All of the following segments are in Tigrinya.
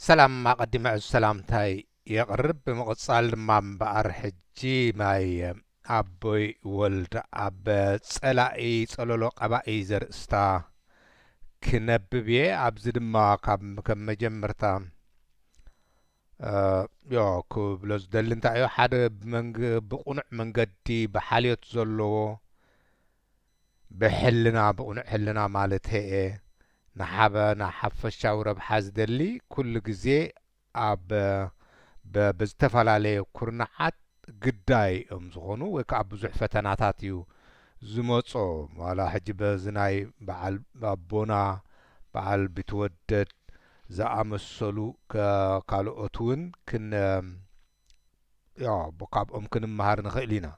سلام ما قدم السلام تاي يقرب بمقصال ما بقر حجي ماي أبوي ولد أب صلاقي صلولو قبائي زرستا كنببيه أبزد ما كم مجمرتا يا كوبلوز دلين تايو حد بقنع من قدي بحالية زلو بحلنا بقنع حلنا مالته نحابة نحفش شاورة بحاز دلي كل جزء أب بزتفعل كرنعات قداي زغونو ويكا بزح فتناتاتيو زموصو ولا حجب زناي بعل بابونا بعل بتودد زعمسلو كالوتون كن يا بقاب كن مهار نخيلينا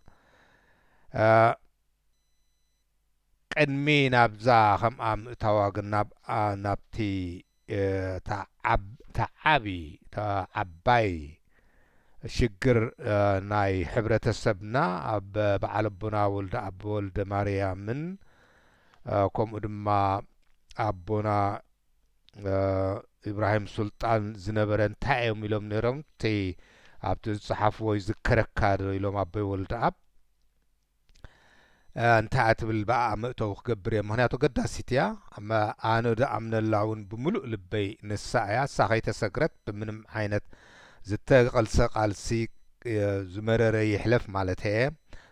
قدمي نابزا خم تواغن نابتي تعبي تعباي شجر ناي حبرة السبنا أب بعلبنا ولد أب ولد ماريا من كم دما أبونا إبراهيم سلطان زنبرن تايم يلوم نيرم تي أبت الصحف ويذكرك كادو يلوم أبي ولد أب انت اتبل بقى مقتو خبري مهنياتو قداسيتيا اما انا دا امن اللعون بملؤ لبي نسايا ساقي تسقرت بمنم عينت زتا قلسا قالسي زمرر يحلف مالتها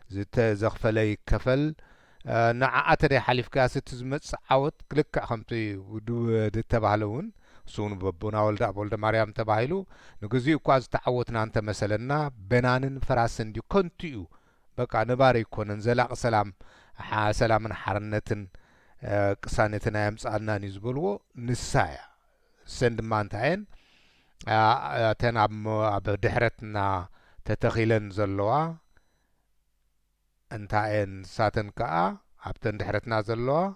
زتا زغفلي كفل نعا اتري حليف كاسة زمت عوت كلك خمتي ودو دتبعلون سون ببونا ولد مريم تبعيلو نقزيو كواز تعوتنا انت مثلنا بنانن فراسن دي كنتيو بقى نباري يكون زلاق سلام سلام حرنتن قسانتنا يمصالنا نزبلو نسايا سند مانتاين تناب بدحرتنا تتخيلن زلوا انتاين ساتن كا ابتن دحرتنا زلوا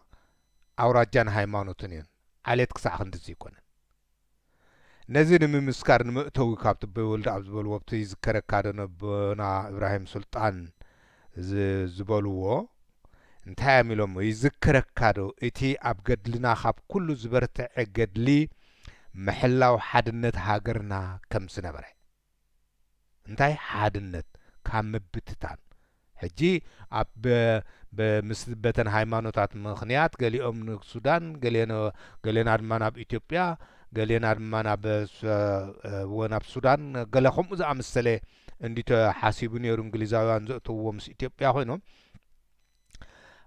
اوراجان هايمانوتنين عليت قسا خندز يكون نزين ممسكار نمأتوي كابت بولد عبزبل وقت يذكرك كادن بنا إبراهيم سلطان زبلوه انتهى ميلوم يذكرك كادو اتي أبجدلنا خاب كل زبرت عقدلي محلا وحدنت هاجرنا كم سنة بري انتهى حدنت كم بتتان حجي أب بمسبتن هايمانوتات مخنيات قالي من السودان قالينا أدمانا بإثيوبيا قالينا أدمانا وانا بسودان قال خم إذا أمثله عندي تحاسبني إنجليزاوي زقتو مس إثيوبيا هنا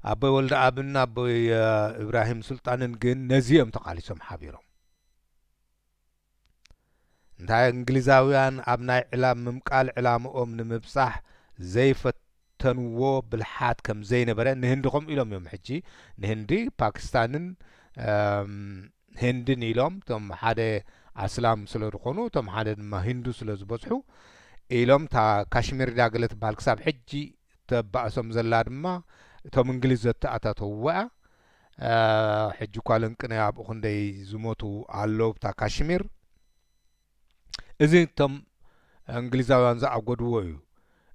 أبي ولد أبنا أبي إبراهيم سلطان جن نزيم تقاليسهم حبيرهم انت إنجليزاويان أبناء إعلام ممقال إعلام نمبصح زيفت تنوو بالحات كم زين برا نهندقهم إلهم يوم حجي نهندي باكستانن هندن إلهم تم حدا أسلام سلرقونو تم حدا ما هندو سلزبصحو إلهم تا كاشمير داقلت بالكساب حجي تبعسهم زلاد ما تم إنجليزة تأتاتوا حجو كالنكنا يابو خندي زموتو علوب تا كاشمير إذن تم إنجليزاوان زا أقودوه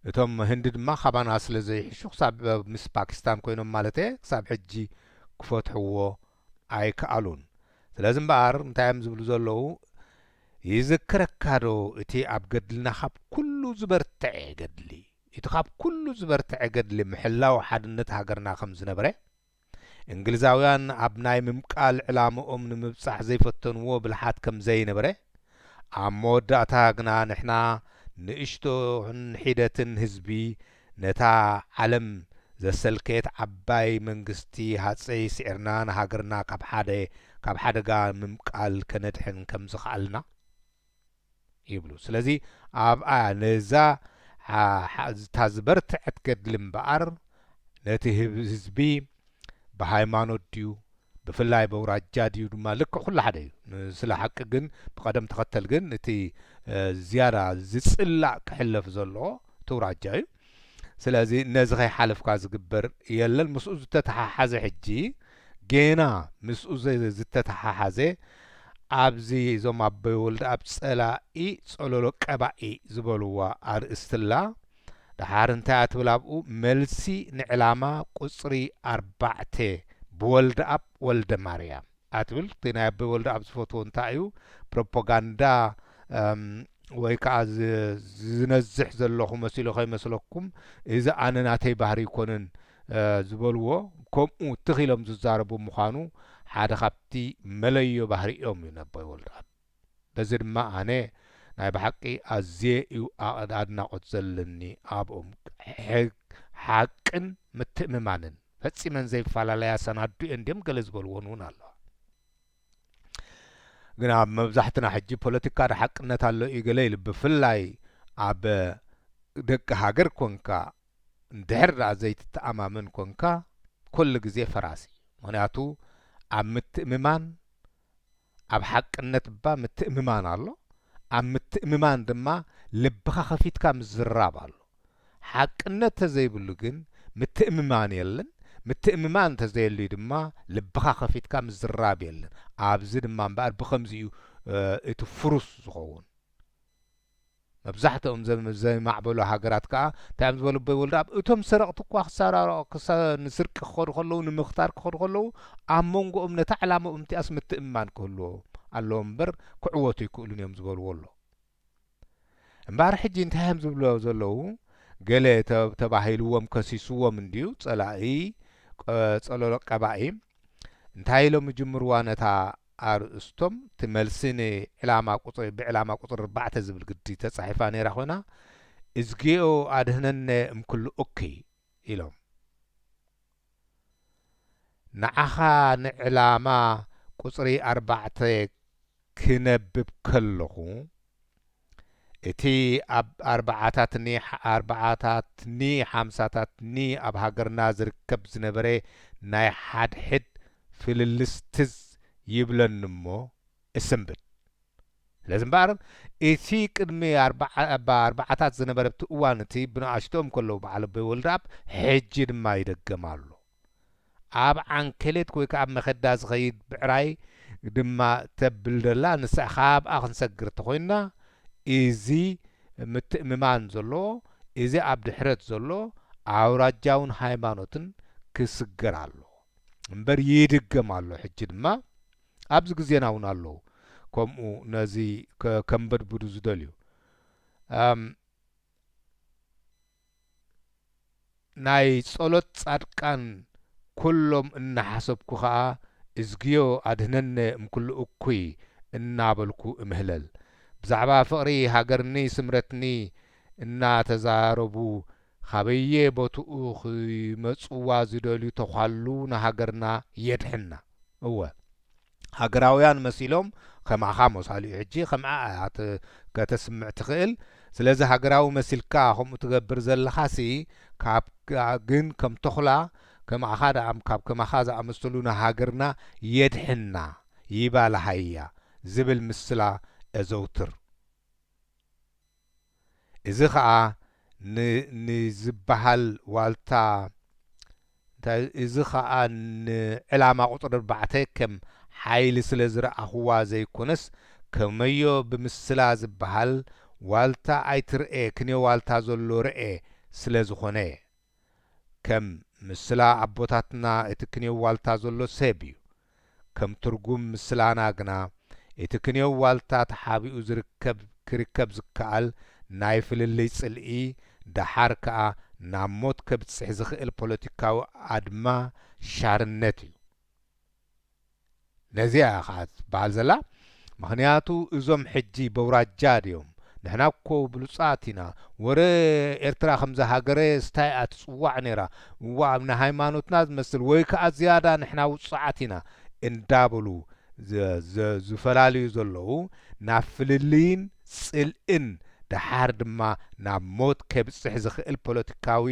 اتم هندد ما خبان اصل زي شو حساب مس باكستان كوينو مالته حساب حجي كفتحو اي كالون لازم بار نتايم زبلو زلو يذكرك كادو اتي ابجدلنا خاب كله زبرت عقدلي يتخاب كله زبرت عقدلي محلاو حدنت هاجرنا خمس نبره انجليزاويان ابناي ممقال علامهم نمبصح زي فتنو بالحات كم زي نبره عمود اتاغنا نحنا نئشتو حيدتن هزبي نتا علم زسلكيت عباي منغستي هاتسي سعرنا هاجرنا كاب حدقا ممقال كندحن كم زخالنا يبلو سلازي ابقى نزا تازبرت عتقد لمبقر نتي هزبي بهايمانو ديو بفلاي بوراجا ديو دما لك كل حدا سلا حق جن بقدم تختل جن نتي زيارة زيصلا كحلف زلو توراجاي سلازي نزغي حلف كاز قبر يلا المسؤول تتححز حجي جينا مسؤول زتتححزه ابزي زوم ابي ولد ابصلا اي صلولو قباي زبلوا ارستلا دحارنتا تبلابو ملسي نعلاما قصري 4 بولد اب ولد مريم ኣትብል ናይ ኣበይ ወልዲ ኣብ ዝፈትዎ እንታይ እዩ ፕሮፓጋንዳ ወይ ከዓ ዝነዝሕ ዘለኹ መሲሉ ከይመስለኩም እዚ ኣነ ናተይ ባህሪ ይኮንን ዝበልዎ ከምኡ ትኺሎም ዝዛረቡ ምዃኑ ሓደ ካብቲ መለዮ ባህሪኦም እዩ ኣበይ ወልዲ በዚ ድማ ኣነ ናይ ብሓቂ ኣዝየ እዩ ኣድናቆት ዘለኒ ኣብኦም ሓቅን ምትእምማንን ፈፂመን ዘይፈላለያ ሰናዱ እንዲም ገለ ዝበልዎን እውን ኣለዋ ግን ኣብ መብዛሕትና ሕጂ ፖለቲካ ሓቅነት ኣሎ እዩ ገለ ኢሉ ብፍላይ ኣብ ደቂ ሃገር ኮንካ እንድሕር ዘይትተኣማምን ኮንካ ኩሉ ግዜ ፈራሲ ምክንያቱ ኣብ ምትእምማን ኣብ ሓቅነት ባ ምትእምማን ኣሎ ኣብ ምትእምማን ድማ ልብኻ ከፊትካ ምዝራብ ኣሎ ሓቅነት ተዘይብሉ ግን ምትእምማን የለን ምትእምማን ተዘየሉ ድማ ልብኻ ከፊትካ ምዝራብ የለን ኣብዚ ድማ እምበኣር ብከምዚኡ እቲ ፍሩስ ዝኸውን መብዛሕትኦም ዘይማዕበሉ ሃገራት ከዓ እንታይ እዮም ዝበሉ ኣበይ ወልዲ እቶም ሰረቕቲ እኳ ንስርቂ ክኸዱ ከለዉ ንምኽታር ክኸዱ ከለዉ ኣብ መንጎኦም ነታ ዕላምኦም እምቲኣስ ምትእምማን ክህልዎ ኣለዎ እምበር ክዕወቱ ይክእሉን እዮም ዝበልዎ ኣሎ እምበኣር ሕጂ እንታይ እዮም ዝብልዎ ዘለዉ ገለ ተባሂልዎም ከሲስዎም እንድዩ ጸላኢ ጸለሎ ቀባኢ እንታይ ኢሎም ጅምርዋ ነታ ኣርእስቶም ትመልስን ዕላማ ቁጥሪ ብዕላማ ቁጥሪ 4 ዝብል ግዲ ተጻሒፋ ነይራ ኮይና እዝጊኦ ኣድህነነ እምኩሉ ኦኬ ኢሎም ንዓኻ ንዕላማ ቁፅሪ 4 ክነብብ ከለኹ እቲ ኣብ 4ታትኒ 50ታትኒ ኣብ ሃገርና ዝርከብ ዝነበረ ናይ ሓድሕድ ፍልልስትዝ ይብለኒ እሞ እስንብት ስለዚ እምበኣር እቲ ቅድሚ 4ታት ዝነበረ ብቲ እዋን እቲ ብንኣሽቶኦም ከለዉ በዓል ኣበይ ወልዲ ሕጂ ድማ ይደገማሉ ኣብ ዓንከሌት ወይ ከዓ ኣብ መኸዳ ዝኸይድ ብዕራይ ድማ ተብል ደላ ንስኻ ካብኣ ክንሰግር ተኾይንና እዚ ምትእምማን ዘሎ እዚ ኣብ ድሕረት ዘሎ ኣውራጃውን ሃይማኖትን ክስገር ኣሎ እምበር ይድገም ኣሎ ሕጂ ድማ ኣብዚ ግዜና እውን ኣለዉ ከምኡ ነዚ ከንበድብዱ ዝደልዩ ናይ ጸሎት ጻድቃን ኩሎም እናሓሰብኩ ከዓ እዝግዮ ኣድህነነ እምኩሉ እኩይ እናበልኩ እምህለል ብዛዕባ ፍቕሪ ሃገርኒ ስምረትኒ እናተዛረቡ ካበየ ቦትኡ ክመጽዋ ዝደልዩ ተኳሉ ንሃገርና የድሕና እወ ሃገራውያን መሲሎም ከማኻ መሳሊኡ ሕጂ ከምዓ ከተስምዕ ትኽእል ስለዚ ሃገራዊ መሲልካ ከምኡ ትገብር ዘለኻሲ ግን ከም ተኹላ ከማኻ ካብ ከማኻ ዝኣመሰሉ ንሃገርና የድሕና ይባልሃያ ዝብል ምስላ እዘውትር እዚ ከዓ ንዝበሃል ዋልታ እዚ ከዓ ንዕላማ ቁጥሪ 4 ከም ሓይሊ ስለ ዝረኣኽዋ ዘይኮነስ ከመዮ ብምስላ ዝበሃል ዋልታ ኣይትርኤ ክንዮ ዋልታ ዘሎ ርኤ ስለ ዝኾነ ከም ምስላ ኣቦታትና እቲ ክንዮ ዋልታ ዘሎ ሰብ እዩ ከም ትርጉም ምስላና ግና እቲ ክንዮ ዋልታ ተሓቢኡ ክርከብ ዝከኣል ናይ ፍልልይ ጽልኢ ደሓር ከዓ ናብ ሞት ከብጽሕ ዝኽእል ፖለቲካዊ ኣድማ ሻርነት እዩ ነዚኣ ከዓ ትበሃል ዘላ ምክንያቱ እዞም ሕጂ በውራጃ ድዮም ንሕና እኮ ብሉጻት ኢና ወረ ኤርትራ ከምዚ ሃገረ ስታይ እያ ትጽዋዕ ነይራ ዋዕ ንሃይማኖትና ዝመስል ወይ ከዓ ዝያዳ ንሕና ውፅዓት ኢና እንዳበሉ ዝፈላለዩ ዘለዉ ናብ ፍልልይን ጽልእን ደሓር ድማ ናብ ሞት ከብጽሕ ዝኽእል ፖለቲካዊ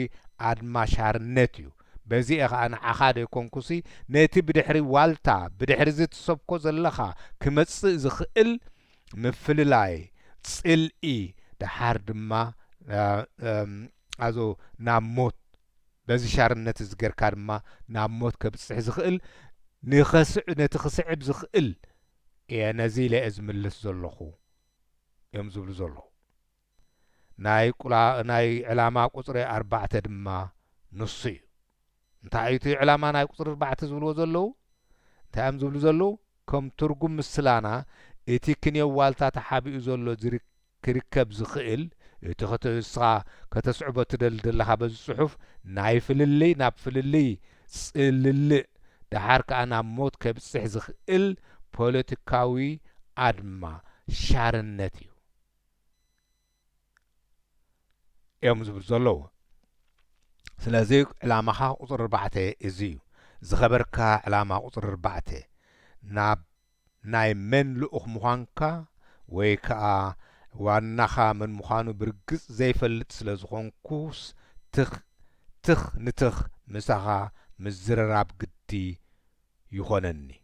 ኣድማ ሻርነት እዩ በዚኣ ከዓ ንዓኻ ደይኮንኩሲ ነቲ ብድሕሪ ዋልታ ብድሕሪ ዝትሰብኮ ዘለኻ ክመጽእ ዝኽእል ምፍልላይ ጽልኢ ደሓር ድማ ኣዞ ናብ ሞት በዚ ሻርነት ዝገርካ ድማ ናብ ሞት ከብጽሕ ዝኽእል ነቲ ክስዕብ ዝኽእል እየ ነዚ ለየ ዝምልስ ዘለኹ እዮም ዝብሉ ዘለኹ ናይ ዕላማ ቁፅሪ 4 ድማ ንሱ እዩ እንታይ እቲ ዕላማ ናይ ቁፅሪ 4 ዝብልዎ ዘለዉ እንታይ እዮም ዝብሉ ዘለዉ كم ترجم السلانا اتكني والتا تحابي زولو كركب زخيل اتخطسا كتسعبة تدل هذا الصحف نايف للي ناب للي للي دحارك أنا موت كبسح زخيل بوليتيكاوي أدما شارنتي يوم زبزلو سلازيك علامة قطر 4 إزيو زخبرك علامة قطر 4 ناب ناي من لؤخ مخانكا ويكا وانخا من مخانو برقص زي فلت سلازخون كوس تخ نتخ مساخا مزرراب قدي يخونني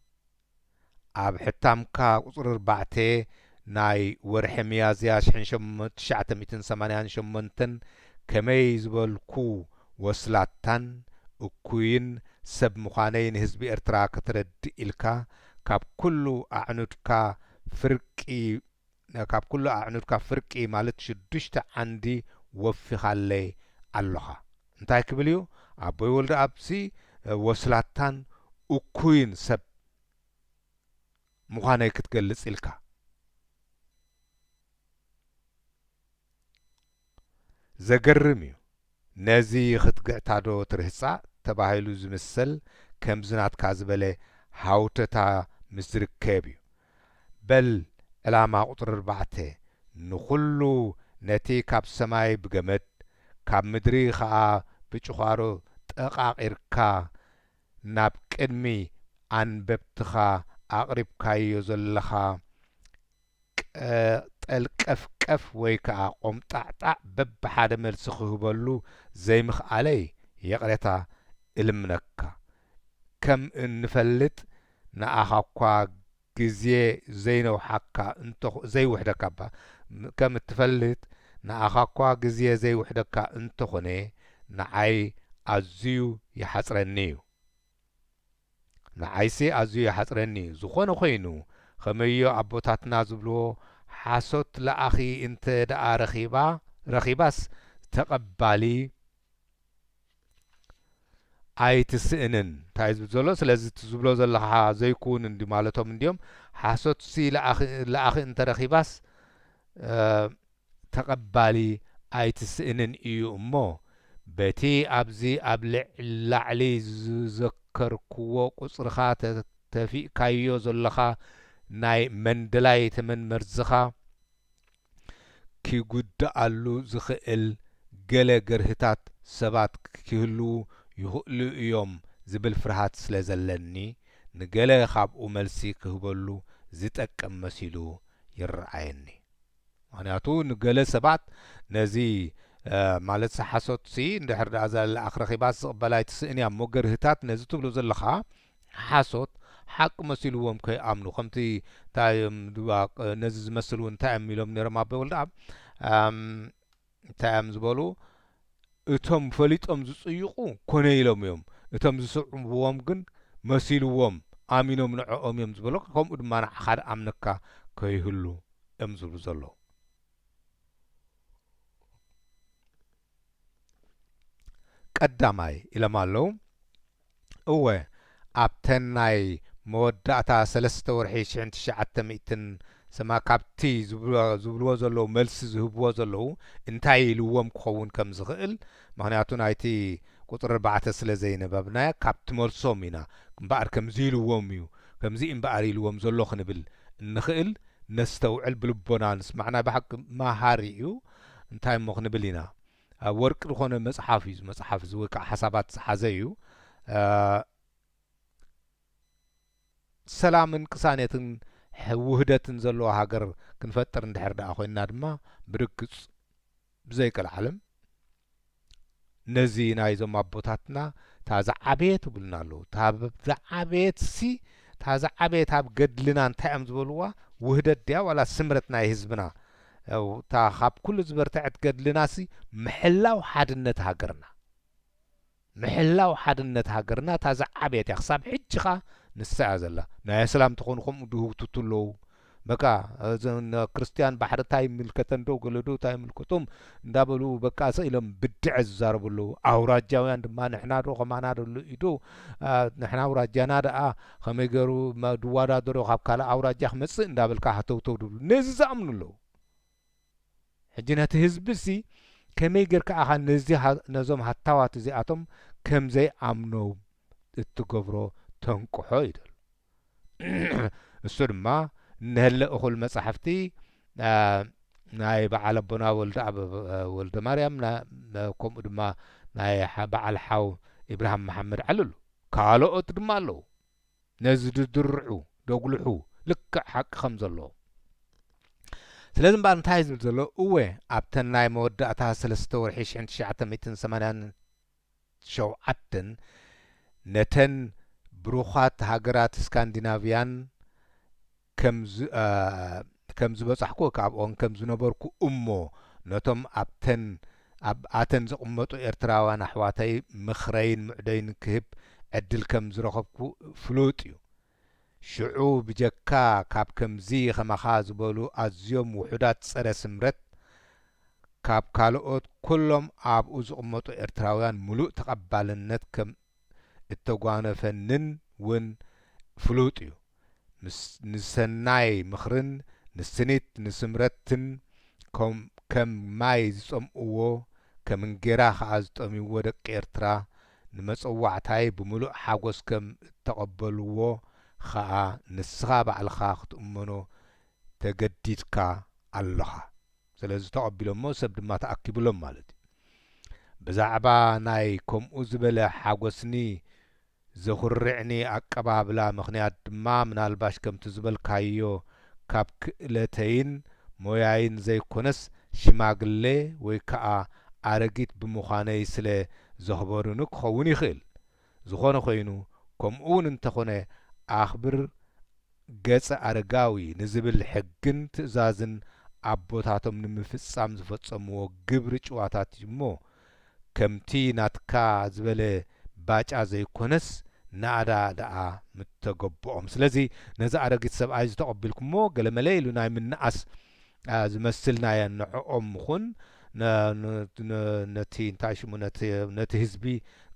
اب حتامكا قطر 4 ناي ورح ميازيا شحن شمت 988 كمي زبالكو وصلاتان اكوين سب مخانين هزب ارترا كترد إلكا كاب كل أعنودكا فرقي مالت شدشت عندي وفخالي اللغة انتاي كبليو أبوي ولد أبسي وصلاتان اكوين سب مخاني كتقلس إلكا زقرميو نازي خطقعتادو ترهصا تباهيلو زمسل كم زنات كازبالي هاوتتا مزركبيو بل علامة قطر 4 نخلو نتي كاب سماي بجمد كاب مدري خا بچخارو تقاقيركا ناب قدمي عن ببتخا أقرب كايو زلخا القفقف ويكا قمطعطع بب حدا ملسخه بلو زي مخ علي يقريتا المنكا كم نفلت نأخاكوا جزيه زينو حكا انتو زي وحدك با كم تفلت نأخاكوا جزيه زي وحدك انتو خني نعي أزيو يحصرنيو نعيسي أزيو يحصرني زخون خوينو خميو أبوتاتنا زبلو حاسوت لأخي انت دا رخيباس تقبالي أي تسئنن تايز بزولو سلازي تزبلو زلها زيكون اندي مالتهم انديهم حاسوت سي لأخي انت رخيباس تقبالي أي تسئنن إيو أمو بتي أبزي أبلع لعلي ذكر كوو قصرخات تفي كايو زلها ناي مندلاي تمن مرزخا كي قدألو زخئل قل قرهتات سبات كيهلو يهؤلو يوم زبل فرحات سلازلني نقل خاب ملسي كهبلو زتك مسيلو يرعيني معناتو نقل سبات نزي مالت سحاسوت سي ندحر دازال اخر خيباس بلاي تسئني مو قرهتات نزي تبلو زلخا حاسوت حق مسيلوهم كي امنو خمتي تايم دواق نزز مسلون تايم ميلوم نرما بولد تايم زبولو اتم فليتم زصيقو كونيلوم يوم اتم زصعبوهم كن مسيلوهم امينوم نعوم يوم زبولو كم ادمان حد امنكا كيهلو امزلو زلو قداماي الى مالو اوه ابتناي مودعتا 3 ورحي 1900 سما كابتي زبلو زلو ملس زهبو زلو انتاي لوم كون كم زخيل معناتو نايتي قطر 4 سلا زينه بابنا كابت ملسوم هنا مبار كم زيلوم يو كم زي مباري لوم زلو خنبل نخيل نستوعل بلبونا نسمعنا بحق ما هاريو انتاي مخنبلينا ورق لخونه مصحف زوكا حسابات حزيو سلامن كسانيتن وحدتن زلو هاجر كنفتر ندحر دا خوينا دما برقص بزيك العالم نزي نايزوم ابوتاتنا تازع عبيت بلنالو تازع عبيت سي تازع عبيت هاب قدلنا انتعم زبلوا وحدت ديا ولا سمرتنا يهزبنا او تا خاب كل زبرتعت قدلنا سي محلاو حادنت هاجرنا محلاو حادنت هاجرنا تازع عبيت يخصاب حجخا نسعى زلا نا سلام تكونكم دو تتلو በቃ እዘን ክርስቲያን ባሕርታይ ምልከተን ዶ ገለዶ ታይ ምልከቶም እንዳበሉ በቃ ሰኢሎም ብድዕ ዝዛረብሉ ኣውራጃውያን ድማ ንሕና ዶ ኸማና ደሉ ኢዶ ንሕና ኣውራጃና ደኣ ከመይ ገይሩ ድዋዳደሮ ካብ ካልእ ኣውራጃ ክመጽእ እንዳበልካ ሃተውተው ድብሉ ነዚ ዝኣምኑሎ ሕጂ ነቲ ህዝቢ ሲ ከመይ ጌርካ ኣኻ ነዞም ሃታዋት እዚኣቶም ከምዘይ ኣምኖው እትገብሮ ተንቅሖ ይደል እሱ ድማ ንህለ እኹል መጻሕፍቲ ናይ በዓል ኣቦና ወልደ ማርያም ከምኡ ድማ ናይ በዓል ሓው ኢብራሂም መሓመድ ኣለሉ ካልኦት ድማ ኣለዉ ነዚ ድድርዑ ደጉልሑ ልክዕ ሓቂ ከም ዘለዎ ስለዚ እምበር እንታይ ዝብል ዘሎ እወ ኣብተን ናይ መወዳእታ 3 ወርሒ 1987 ነተን ብሩኻት ሃገራት ስካንዲናቪያን ከም ዝበጻሕኩ ካብኦን ከም ዝነበርኩ እሞ ነቶም ኣብኣተን ዝቕመጡ ኤርትራውያን ኣሕዋተይ ምኽረይን ምዕደይን ክህብ ዕድል ከም ዝረኸብኩ ፍሉጥ እዩ ሽዑ ብጀካ ካብ ከምዚ ኸማኻ ዝበሉ ኣዝዮም ውሑዳት ጸረ ስምረት ካብ ካልኦት ኩሎም ኣብኡ ዝቕመጡ ኤርትራውያን ሙሉእ ተቐባልነት ከም እተጓነፈንን ውን ፍሉጥ እዩ ንሰናይ ምኽርን ንስኒት ንስምረትን ከም ማይ ዝጸምእዎ ከም እንጌራ ኸዓ ዝጠምይዎ ደቂ ኤርትራ ንመጸዋዕታይ ብምሉእ ሓጐስ ከም እተቐበልዎ ኸዓ ንስኻ ባዕልኻ ክትእመኖ ተገዲድካ ኣለኻ ስለዚ ተቐቢሎሞ ሰብ ድማ ተኣኪብሎም ማለት እዩ ብዛዕባ ናይ ከምኡ ዝበለ ሓጐስኒ ዘኹርዕኒ ኣቀባብላ ምኽንያት ድማ ምናልባሽ ከምቲ ዝበልካዮ ካብ ክእለተይን ሞያይን ዘይኮነስ ሽማግሌ ወይ ከዓ ኣረጊት ብምዃነይ ስለ ዘኽበሩኒ ክኸውን ይኽእል ዝኾነ ኾይኑ ከምኡውን እንተኾነ ኣኽብር ገጸ ኣረጋዊ ንዝብል ሕግን ትእዛዝን ኣቦታቶም ንምፍጻም ዝፈጸምዎ ግብሪ ጭዋታት እሞ ከምቲ ናትካ ዝበለ ባጫ ዘይኮነስ ናኣዳ ደኣ ምተገብኦም ስለዚ ነዚ ኣረጊት ሰብኣይ ዝተቐቢልኩሞ ገለመለ ኢሉ ናይ ምንኣስ ዝመስል ናይ ንዕኦም ምኹን ነቲ እንታይ ሽሙ ነቲ ህዝቢ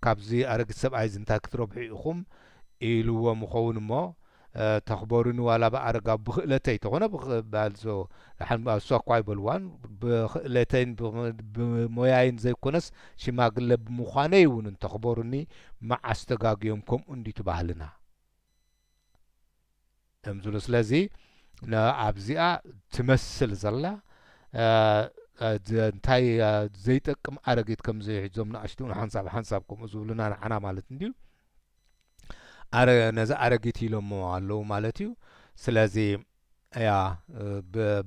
ካብዚ ኣረጊት ሰብኣይ እንታይ ክትረብሑ ኢኹም ኢልዎ ምኸውን እሞ ተኽበሩኒ ዋላ ብኣረጋ ብኽእለተይ ተኾነ ባልሶ እሷ እኳ ይበልዋን ብኽእለተይን ብሞያይን ዘይኮነስ ሽማግለ ብምዃነይ እውን እንተኽበሩኒ መዓስ ተጋግዮም ከምኡ እንዲቱ ባህልና እምዝሉ ስለዚ ኣብዚኣ ትመስል ዘላ እንታይ ዘይጠቅም ኣረጊት ከምዚ ሒዞም ንኣሽቱን ሓንሳብ ከምኡ ዝብሉና ንዓና ማለት እንድዩ ነዚ ኣረጊት ኢሎሞ ኣለዉ ማለት እዩ ስለዚ ያ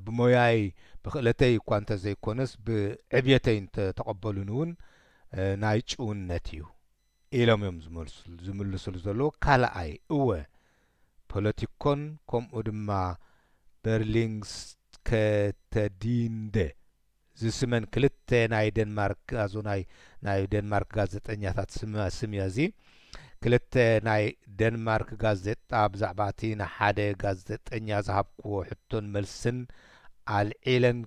ብሞያይ ብኽእለተይ እኳ እንተዘይኮነስ ብዕብየተይ እንተተቐበሉን እውን ናይ ጭውነት እዩ ኢሎም እዮም ዝምልስሉ ዘለዉ ካልኣይ እወ ፖለቲኮን ከምኡ ድማ በርሊንግስከተዲንደ ዝስመን ክልተ ናይ ደንማርክ ናይ ደንማርክ ጋዜጠኛታት ስምያ እዚ ክልተ ናይ ደንማርክ ጋዜጣ ብዛዕባ እቲ ንሓደ ጋዜጠኛ ዝሃብክዎ ሕቶን መልስን ኣልዒለን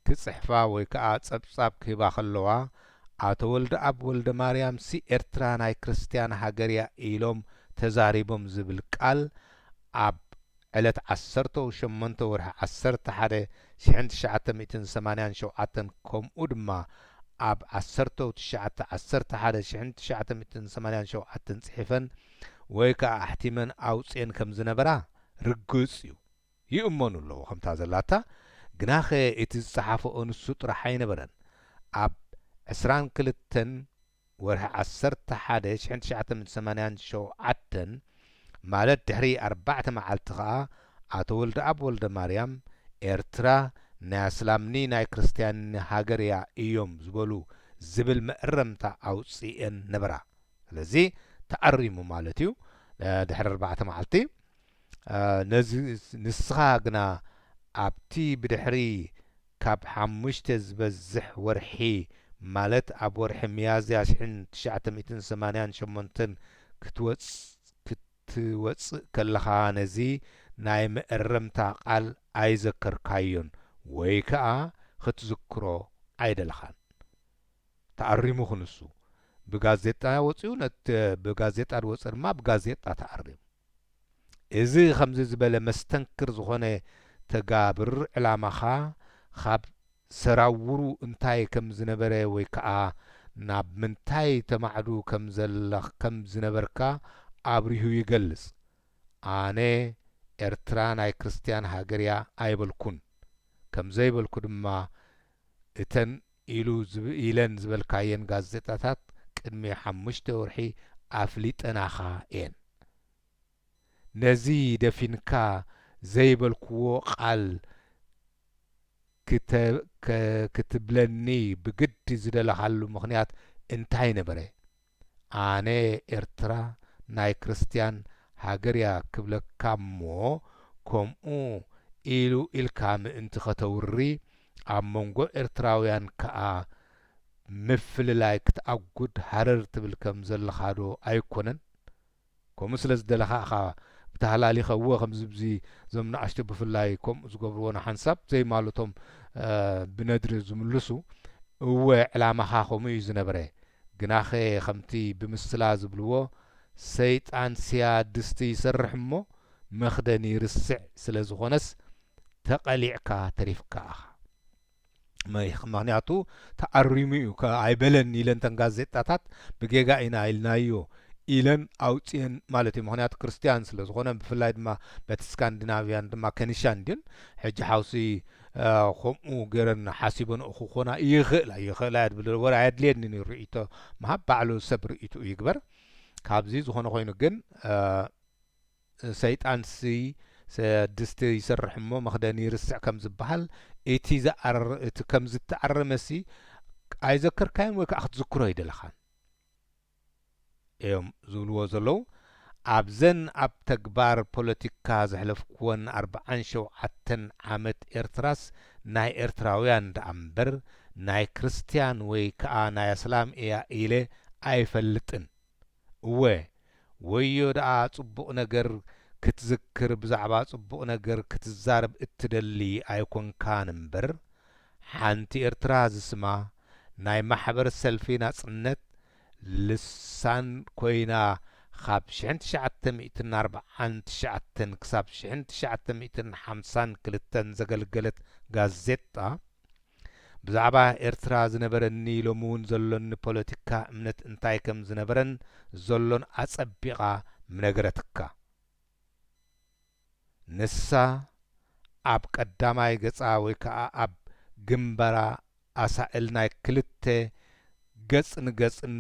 ክጽሕፋ ወይ ከዓ ጸብጻብ ክህባ ኸለዋ ኣቶ ወልደ ኣብ ወልደ ማርያም ሲ ኤርትራ ናይ ክርስቲያን ሃገርያ ኢሎም ተዛሪቦም ዝብል ቃል ኣብ ዕለት 18 ወርሒ 11 1987 ከምኡ ድማ ኣብ 1987 ጽሒፈን ወይ ከዓ ኣሕቲመን ኣውፅአን ከም ዝነበራ ርግጽ እዩ ይእመኑ ኣለዉ ከምታ ዘላታ ግናኸ እቲ ዝጸሓፈኦ ንሱ ጥራሕ ኣይነበረን ኣብ 22 ወርሒ 11 1987 ማለት ድሕሪ 4 መዓልቲ ኸዓ ኣቶ ወልደ ኣብ ወልደ ማርያም ኤርትራ ናይ እስላምኒ ናይ ክርስቲያን ሃገርያ እዮም ዝበሉ ዝብል መእረምታ ኣውፅአን ነበራ ስለዚ ተኣሪሙ ማለት እዩ ድሕሪ 4 መዓልቲ ነዚ ንስኻ ግና ኣብቲ ብድሕሪ ካብ 5 ዝበዝሕ ወርሒ ማለት ኣብ ወርሒ ሚያዝያ 1988 ክትወፅእ ከለኻ ነዚ ናይ ምእረምታ ቃል ኣይዘከርካዮን ወይ ከዓ ክትዝክሮ ኣይደለኻን ተኣሪሙ ክንሱ ብጋዜጣ ወፂኡ ብጋዜጣ ወፂ ድማ ብጋዜጣ ተኣሪሙ እዚ ከምዚ ዝበለ መስተንክር ዝኾነ ተጋብር ዕላማኻ ካብ ሰራውሩ እንታይ ከም ዝነበረ ወይ ከዓ ናብ ምንታይ ተማዕዱ ከም ዝነበርካ ኣብሪሁ ይገልጽ ኣነ ኤርትራ ናይ ክርስቲያን ሃገርያ ኣይበልኩን ከም ዘይበልኩ ድማ እተን ኢለን ዝበልካየን ጋዜጣታት ቅድሚ 5 ወርሒ ኣፍሊጠናኻ እየን ነዚ ደፊንካ ዘይበልክዎ ቃል ክትብለኒ ብግዲ ዝደለኻሉ ምኽንያት እንታይ ነበረ ኣነ ኤርትራ ናይ ክርስቲያን ሃገርያ ክብለካ እሞ ከምኡ ኢልካ ምእንቲ ኸተውሪ ኣብ መንጎ ኤርትራውያን ከዓ ምፍልላይ ክትኣጉድ ሃረር ትብል ከም ዘለኻዶ ኣይኮነን ከምኡ ስለ ዝደለኻ ኻ ብተሃላሊኸዎ ከምዚ ዞም ንኣሽቱ ብፍላይ ከምኡ ዝገብርዎን ሓንሳብ ዘይማለቶም ብነድሪ ዝምልሱ እወ ዕላማኻ ከምኡ እዩ ዝነበረ ግናኸ ከምቲ ብምስላ ዝብልዎ ሰይጣን ሲያድስቲ ይሰርሕ እሞ መኽደን ይርስዕ ስለ ዝኾነስ ተቐሊዕካ ተሪፍካ ምክንያቱ ተኣሪሙ እዩ ኣይበለን ኢለን ተን ጋዜጣታት ብጌጋ ኢና ኢልናዮ ኢለን ኣውፅአን ማለት እዩ ምክንያቱ ክርስቲያን ስለ ዝኾነ ብፍላይ ድማ በቲ ስካንዲናቪያን ድማ ከኒሻን ድን ሕጂ ሓውሲ ከምኡ ገረን ሓሲበን ክኾና ይኽእላ ድብል ወራ ኣድልየኒ ርእይቶ መሃብ ባዕሉ ሰብ ርእይቱ ይግበር ካብዚ ዝኾነ ኮይኑ ግን ሰይጣንሲ ድስቲ ይሰርሕ እሞ መኽደን ይርስዕ ከም ዝበሃል እቲ ከም ዝተዓረመሲ ኣይዘከርካዮን ወይ ከዓ ክትዝክሮ ይደለኻን እዮም ዝብልዎ ዘለዉ ኣብዘን ኣብ ተግባር ፖለቲካ ዘሕለፍክወን 47 ዓመት ኤርትራስ ናይ ኤርትራውያን ዳኣምበር ናይ ክርስቲያን ወይ ከዓ ናይ እስላም እያ ኢለ ኣይፈልጥን እወ ወዮ ደኣ ጽቡቕ ነገር ክትዝክር ብዛዕባ ጽቡቕ ነገር ክትዛረብ እትደሊ ኣይኮንካን እምበር ሓንቲ ኤርትራ ዝስማ ናይ ማሕበር ሰልፊ ናጽነት ልሳን ኮይና ካብ 1949 ክሳብ 1952 ዘገልገለት ጋዜጣ ብዛዕባ ኤርትራ ዝነበረኒ ሎሚ እውን ዘሎኒ ፖለቲካ እምነት እንታይ ከም ዝነበረን ዘሎን ኣጸቢቓ ምነገረትካ ንሳ ኣብ ቀዳማይ ገጻ ወይ ከዓ ኣብ ግንበራ ኣሳእል ናይ ክልተ ገጽ ንገጽን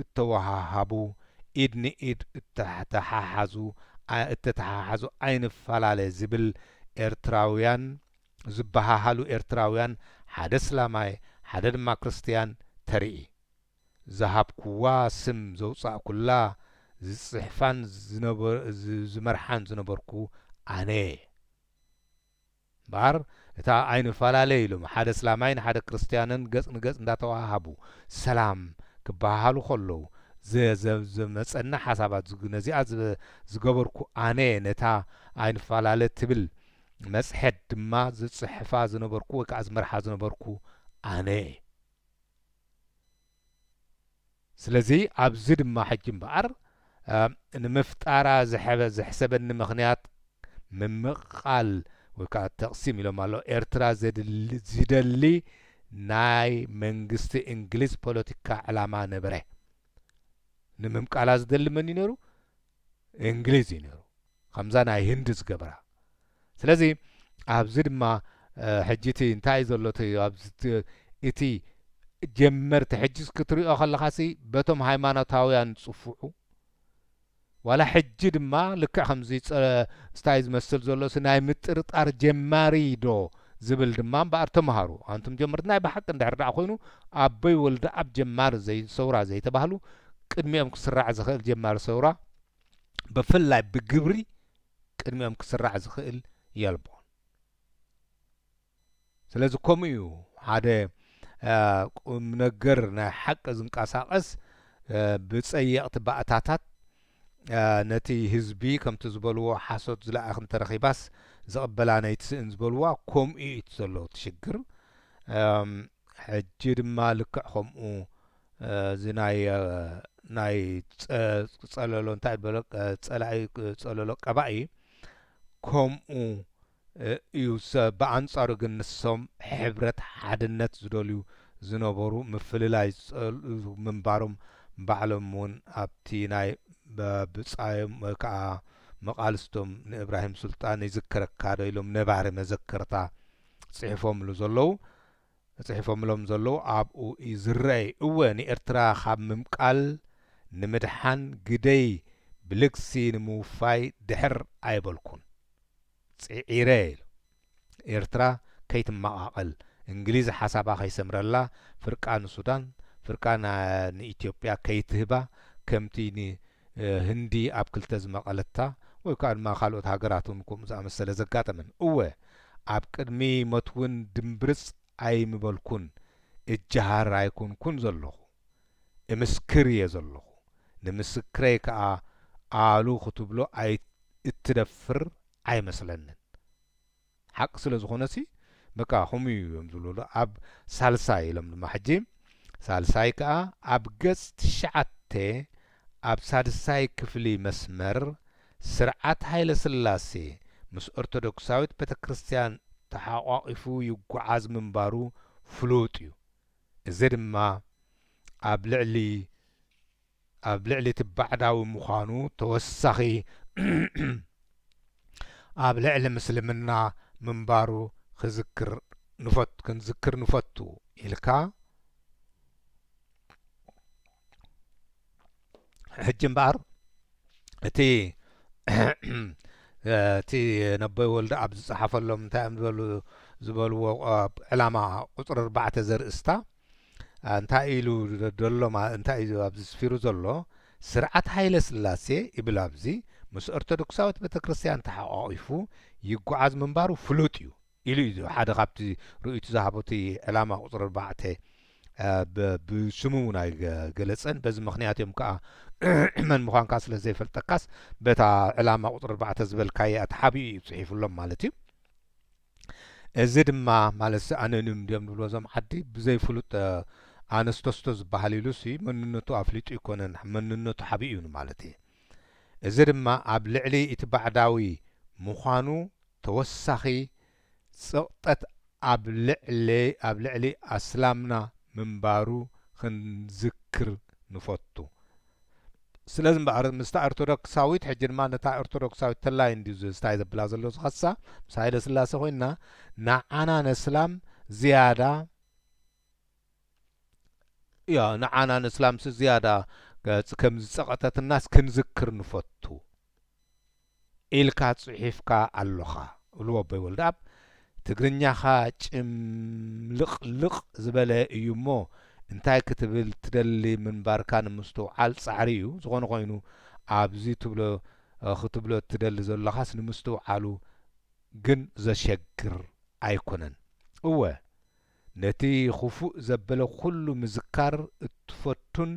እተወሃሃቡ ኢድ ንኢድ እተተሓሓዙ ኣይንፈላለ ዝብል ኤርትራውያን ዝበሃሃሉ ኤርትራውያን ሓደ እስላማይ ሓደ ድማ ክርስቲያን ተርኢ ዝሃብኩዋ ስም ዘውፃእኩላ ዝጽሕፋን ዝመርሓን ዝነበርኩ ኣነ ባር እታ ኣይንፈላለ ኢሎም ሓደ እስላማይ ንሓደ ክርስቲያንን ገጽ ንገጽ እንዳተዋሃቡ ሰላም ክበሃሉ ከለዉ ዘመጸና ሓሳባት ነዚኣ ዝገበርኩ ኣነ ነታ ኣይንፈላለ ትብል መጽሔት ድማ ዝጽሕፋ ዝነበርኩ ወይ ከዓ ዝመርሓ ዝነበርኩ ኣነ ስለዚ ኣብዚ ድማ ሕጂ እምበኣር ንምፍጣራ ዝሕሰበኒ ምኽንያት ምምቓል ወይ ከዓ ተቕሲም ኢሎም ኣሎ ኤርትራ ዝደሊ ናይ መንግስቲ እንግሊዝ ፖለቲካ ዕላማ ነበረ ንምምቃላ ዝደሊ መን እዩ ነይሩ እንግሊዝ እዩ ነይሩ ከምዛ ናይ ህንዲ ዝገበራ ስለዚ ኣብዚ ድማ ሕጂቲ እንታይ ዘሎት እቲ ጀመርቲ ሕጂ ክትሪኦ ከለኻሲ በቶም ሃይማኖታውያን ጽፉዑ ዋላ ሕጂ ድማ ልክዕ ከምዚ ስታይ ዝመስል ዘሎሲ ናይ ምጥርጣር ጀማሪ ዶ ዝብል ድማ እምበኣር ተምሃሩ ኣንቱም ጀመርቲ ናይ ብሓቂ እንድሕር ደኣ ኮይኑ ኣቦይ ወልደ ኣብ ጀማር ሰውራ ዘይተባህሉ ቅድሚኦም ክስራዕ ዝኽእል ጀማር ሰውራ ብፍላይ ብግብሪ ቅድሚኦም ክስራዕ ዝኽእል የልቦን ስለዚ ከምኡ እዩ ሓደ ቁም ነገር ናይ ሓቂ ዝንቀሳቐስ ብጸየቕቲ ባእታታት ነቲ ህዝቢ ከምቲ ዝበልዎ ሓሶት ዝለኣኽ እንተረኺባስ ዘቐበላ ናይቲ ስእን ዝበልዋ ከምኡ እዩ ዘሎ ትሽግር ሕጂ ድማ ልክዕ ከምኡ እዚ ናይ ፀለሎ እንታይ በሎ ፀላኢ ፀለሎ ቀባኢ ከምኡ እዩ ብኣንጻሩ ግን ንሶም ሕብረት ሓድነት ዝደልዩ ዝነበሩ ምፍልላይ ምንባሮም ባዕሎም እውን ኣብቲ ናይ ብጻዮም ወይ ከዓ መቃልስቶም ንእብራሂም ሱልጣን ይዝከረካ ዶ ኢሎም ነባሪ መዘከርታ ጽሒፎምሎም ዘለዉ ኣብኡ ይዝረአይ እወ ንኤርትራ ካብ ምምቃል ንምድሓን ግደይ ብልግሲ ንምውፋይ ድሕር ኣይበልኩን ጽዒረ ኢሉ ኤርትራ ከይትመቃቐል እንግሊዝ ሓሳባ ከይሰምረላ ፍርቃ ንሱዳን ፍርቃ ንኢትዮጵያ ከይትህባ ከምቲ ህንዲ ኣብ ክልተ ዝመቐለታ ወይ ከዓ ድማ ካልኦት ሃገራትን ከምኡ ዝኣመሰለ ዘጋጠመን እወ ኣብ ቅድሚ ሞትውን ድንብርፅ ኣይምበልኩን እጅሃር ኣይኮንኩን ዘለኹ እምስክር እየ ዘለኹ ንምስክረይ ከዓ ኣሉ ክትብሎ እትደፍር ኣይመስለንን ሓቂ ስለ ዝኾነሲ በቃ ከምኡ እዮም ዝብልሉ ኣብ ሳልሳይ ኢሎም ድማ ሕጂ ሳልሳይ ከዓ ኣብ ገጽ 9 ኣብ ሳድሳይ ክፍሊ መስመር ስርዓት ሃይለ ስላሴ ምስ ኦርቶዶክሳዊት ቤተ ክርስቲያን ተሓቋቂፉ ይጓዓዝ ምንባሩ ፍሉጥ እዩ እዚ ድማ ኣብ ልዕሊ እቲ ባዕዳዊ ምዃኑ ተወሳኺ ኣብ ልዕሊ ምስልምና ምንባሩ ክንዝክር ንፈቱ ኢልካ ሕጂ እምበኣር እቲ ነቦይ ወልደ ኣብ ዝጸሓፈሎም እንታይ እዮም ዝበልዎ ዕላማ ቁፅሪ 4 ዘርእስታ እንታይ ኢሉ ደሎ እንታይ እዩ ኣብዚ ስፊሩ ዘሎ ስርዓት ሃይለ ስላሴ ይብል ኣብዚ ምስ ኦርቶዶክሳዊት ቤተ ክርስቲያን ተሓቋቂፉ ይጓዓዝ ምንባሩ ፍሉጥ እዩ ኢሉ እዩ ሓደ ካብቲ ርእይቱ ዝሃቦቲ ዕላማ ቁፅሪ 4 ብስሙ ናይ ገለጸን በዚ ምክንያት እዮም ከዓ መን ምዃንካ ስለ ዘይፈልጠካስ በታ ዕላማ ቁፅሪ 4 ዝበልካየ ኣተሓቢኡ እዩ ጽሒፉሎም ማለት እዩ እዚ ድማ ማለት ኣነንም ድዮም ዝብሎ ዞም ዓዲ ብዘይፍሉጥ ኣነስተስቶ ዝበሃል ኢሉሲ መንነቱ ኣፍሊጡ ይኮነን መንነቱ ሓቢኡ እዩ ማለት እዩ እዚ ድማ ኣብ ልዕሊ እቲ ባዕዳዊ ምዃኑ ተወሳኺ ጽቕጠት ኣብ ልዕሊ ኣስላምና ምንባሩ ክንዝክር ንፈቱ ስለዚ እምበኣር ምስታ ኦርቶዶክሳዊት ሕጂ ድማ ነታ ኦርቶዶክሳዊት ተላይ እንዲ ዝስታይ ዘብላ ዘሎ ዝኸሳ ምስ ሃይለ ስላሴ ኮይንና ንዓና ነስላም ዝያዳ ንዓና ነስላም ዝያዳ ከም ዝጸቐተትናስ ክንዝክር ንፈቱ ኢልካ ጽሒፍካ ኣለኻ እብልዎ ኣቦይ ወልደ ኣብ ትግርኛኻ ጭምልቕልቕ ዝበለ እዩ እሞ እንታይ ክትብል ትደሊ ምንባርካ ንምስትውዓል ጻዕሪ እዩ ዝኾነ ኮይኑ ኣብዚ ክትብሎ ትደሊ ዘለኻስ ንምስትውዓሉ ግን ዘሸግር ኣይኮነን እወ ነቲ ክፉእ ዘበለ ኩሉ ምዝካር እትፈቱን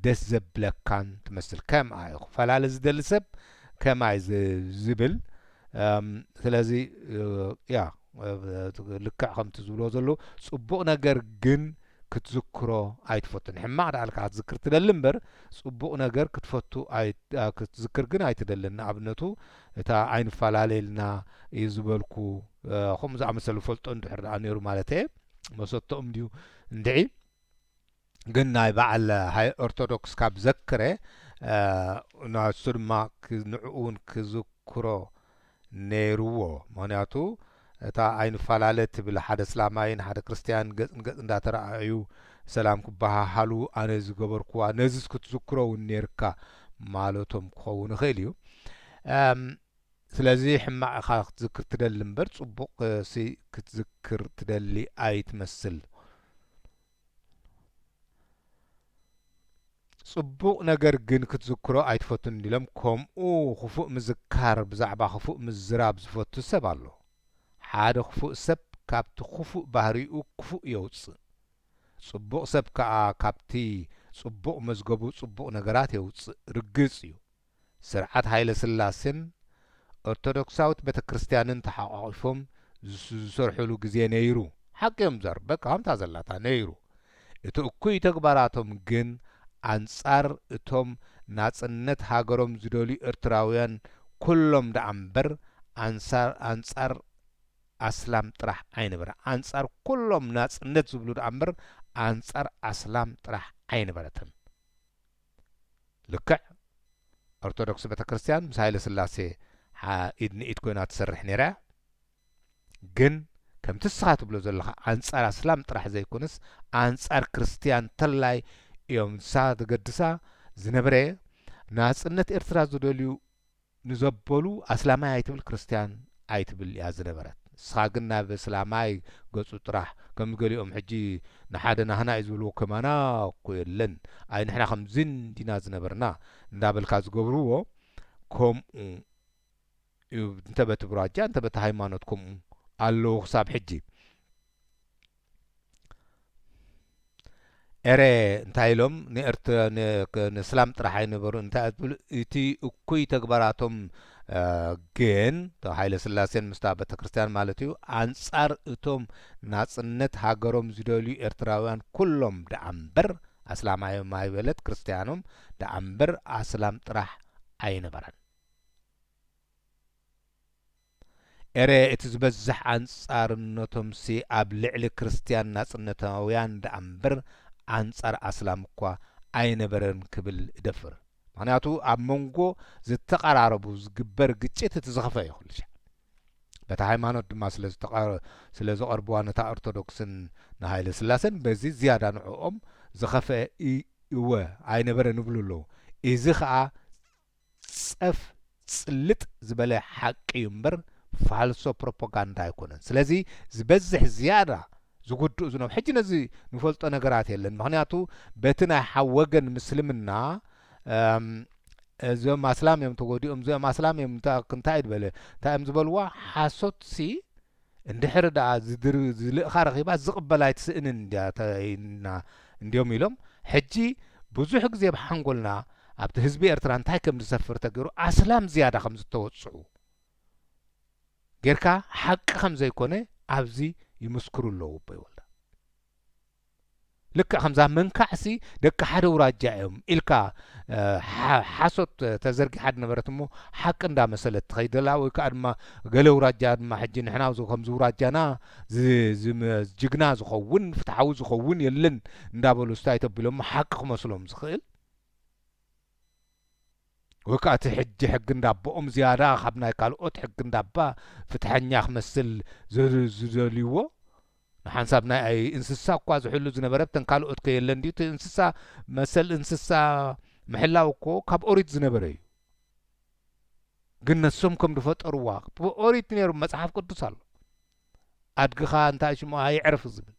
ደስ ዘብለካን ትመስል ከምኣይ ፈላለ ዝደሊ ሰብ ከማይ ዝብል ስለዚ ልክዕ ከምቲ ዝብልዎ ዘሎ ጽቡቕ ነገር ግን ክትዝክሮ ኣይትፈቱን ሕማቕ ዳልካ ክትዝክር ትደሊ እምበር ጽቡቕ ነገር ክትዝክር ግን ኣይትደልን ንኣብነቱ እታ ኣይንፈላለየልና እዩ ዝበልኩ ከምኡ ዝኣመሰሉ ፈልጦ እንድሕር ደኣ ነይሩ ማለት እየ መሰቶኦም ድዩ እንድዒ ግን ናይ በዓል ሃይ ኦርቶዶክስ ካብ ዘክረ ንሱ ድማ ንዕኡን ክዝክሮ ነይርዎ ምክንያቱ እታ ኣይንፈላለ ትብል ሓደ እስላማይን ሓደ ክርስቲያን ገጽ ንገጽ እንዳተረኣዩ ሰላም ክበሃሃሉ ኣነ ዝገበርክዋ ነዚስ ክትዝክሮ እውን ነርካ ማለቶም ክኸውን ይኽእል እዩ ስለዚ ሕማቕ ኢኻ ክትዝክር ትደሊ እምበር ጽቡቕ ክትዝክር ትደሊ ኣይትመስል ጽቡቕ ነገር ግን ክትዝክሮ ኣይትፈቱን ኢሎም ከምኡ ክፉእ ምዝካር ብዛዕባ ክፉእ ምዝራብ ዝፈቱ ሰብ ኣሎ ሓደ ክፉእ ሰብ ካብቲ ክፉእ ባህሪኡ ክፉእ የውፅእ ጽቡቕ ሰብ ከዓ ካብቲ ጽቡቕ መዝገቡ ጽቡቕ ነገራት የውፅእ ርግጽ እዩ ስርዓት ሃይለ ስላሴን ኦርቶዶክሳዊት ቤተክርስትያንን ተሓቋቂፎም ዝሰርሕሉ ግዜ ነይሩ ሓቂዮም ዘርበ ካምታ ዘላታ ነይሩ እቲ እኩይ ተግባራቶም ግን አንጻር እቶም ናጽነት ሃገሮም ዝደልዩ ኤርትራውያን ኩሎም ደአምበር አንጻር አስላም ጥራሕ አይነበረ አንጻር ኩሎም ናጽነት ዝብሉ ደአምበር አንጻር አስላም ጥራሕ አይነበረትን ልክዕ ኦርቶዶክስ ቤተክርስቲያን ምስ ሃይለ ስላሴ ኢድኒኢት ኮይና ትሰርሕ ነይራ ግን ከም ትስኻት ብሎ ዘለኻ አንጻር አስላም ጥራሕ ዘይኮንስ አንጻር ክርስቲያን ተላይ እዮም ሳትገድሳ ዝነበረ ናጽነት ኤርትራ ዝደልዩ ንዘበሉ አስላማይ አይትብል ክርስቲያን አይትብል ያ ዝነበረት ስኻግና በእስላማይ ገጹ ጥራሕ ከም ገሊኦም ሕጂ ንሓደ ናህና ይዝብልዎ ከማና እኮ የለን አይ ንሕና ከምዝን ዲና ዝነበርና እንዳበልካ ዝገብርዎ ከምኡ እንተ በቲ ብራጃ እንተ በቲ ሃይማኖት ከምኡ ኣለዉ ክሳብ ሕጂ ኤረ እንታይ ኢሎም ንእስላም ጥራሕ ኣይነበሩ እንታይ ትብል እቲ እኩይ ተግባራቶም ግን ሃይለ ስላሴን ምስታ ቤተክርስትያን ማለት እዩ አንጻር እቶም ናጽነት ሃገሮም ዝደልዩ ኤርትራውያን ኩሎም ደአምበር አስላማዮም አይበለት ክርስቲያኖም ደአምበር አስላም ጥራሕ ኣይነበረን ኤረ እቲ ዝበዝሕ አንጻርነቶምሲ ኣብ ልዕሊ ክርስቲያን ናጽነታውያን ደአምበር አንጻር አስላም እኳ አይነበረን ክብል ይደፍር ምክንያቱ ኣብ መንጎ ዝተቀራረቡ ዝግበር ግጭት እቲ ዝኸፈ ይኽልሻ በታ ሃይማኖት ድማ ስለ ዝቐርብዋ ነታ ኦርቶዶክስን ንሃይለ ስላሴን በዚ ዝያዳ ንዕኦም ዝኸፈ እወ አይነበረን ይብሉ ኣለዉ እዚ ከዓ ጸፍ ጽልጥ ዝበለ ሓቂ እምበር ፋልሶ ፕሮፓጋንዳ አይኮነን ስለዚ ዝበዝሕ ዝያዳ ዝጉድኡ ዝነው ሕጂ ነዚ ንፈልጦ ነገራት የለን ምክንያቱ በቲ ናይ ሓወገን ምስልምና እዞም ኣስላም እዮም ተጎዲኦም እዞም ኣስላም እዮም እንታይ ድበለ እንታይ እዮም ዝበልዋ ሓሶትሲ እንድሕር ደኣ ዝልእኻ ረኺባ ዝቕበላ ኣይትስእንን እንዲዮም ኢሎም ሕጂ ብዙሕ ግዜ ብሓንጎልና ኣብቲ ህዝቢ ኤርትራ እንታይ ከም ዝሰፍር ተገይሩ ኣስላም ዝያዳ ከም ዝተወጽዑ ጌርካ ሓቂ ከም ዘይኮነ ኣብዚ ይምስክሩ ኣለዉ ይወልዳ ልክዕ ከምዛ መንካዕሲ ደቂ ሓደ ውራጃ እዮም ኢልካ ሓሶት ተዘርጊሓ ነበረት እሞ ሓቂ እንዳመሰለት ትኸይደላ ወይ ከዓ ድማ ገለ ውራጃ ድማ ሕጂ ንሕና ከምዚ ውራጃና ጅግና ዝኸውን ፍትሓዊ ዝኸውን የለን እንዳበሉ ስታይ ተቢሎም ሓቂ ክመስሎም ዝኽእል ወይ ከዓ እቲ ሕጂ ሕጊ እንዳቦኦም ዝያዳ ካብ ናይ ካልኦት ሕጊ እንዳባ ፍትሐኛ ክመስል ዝደልይዎ ንሓንሳብ ናይ እንስሳ እኳ ዝሕሉ ዝነበረ ተን ካልኦት ከየለን ድዩ እቲ እንስሳ መሰል እንስሳ ምሕላው እኮ ካብ ኦሪት ዝነበረ እዩ ግን ነሶም ከም ዝፈጠርዋ ኦሪት ነይሩ መጽሓፍ ቅዱስ ኣሎ ኣድግኻ እንታይ ሽሞ ኣይዕርፍ ዝብል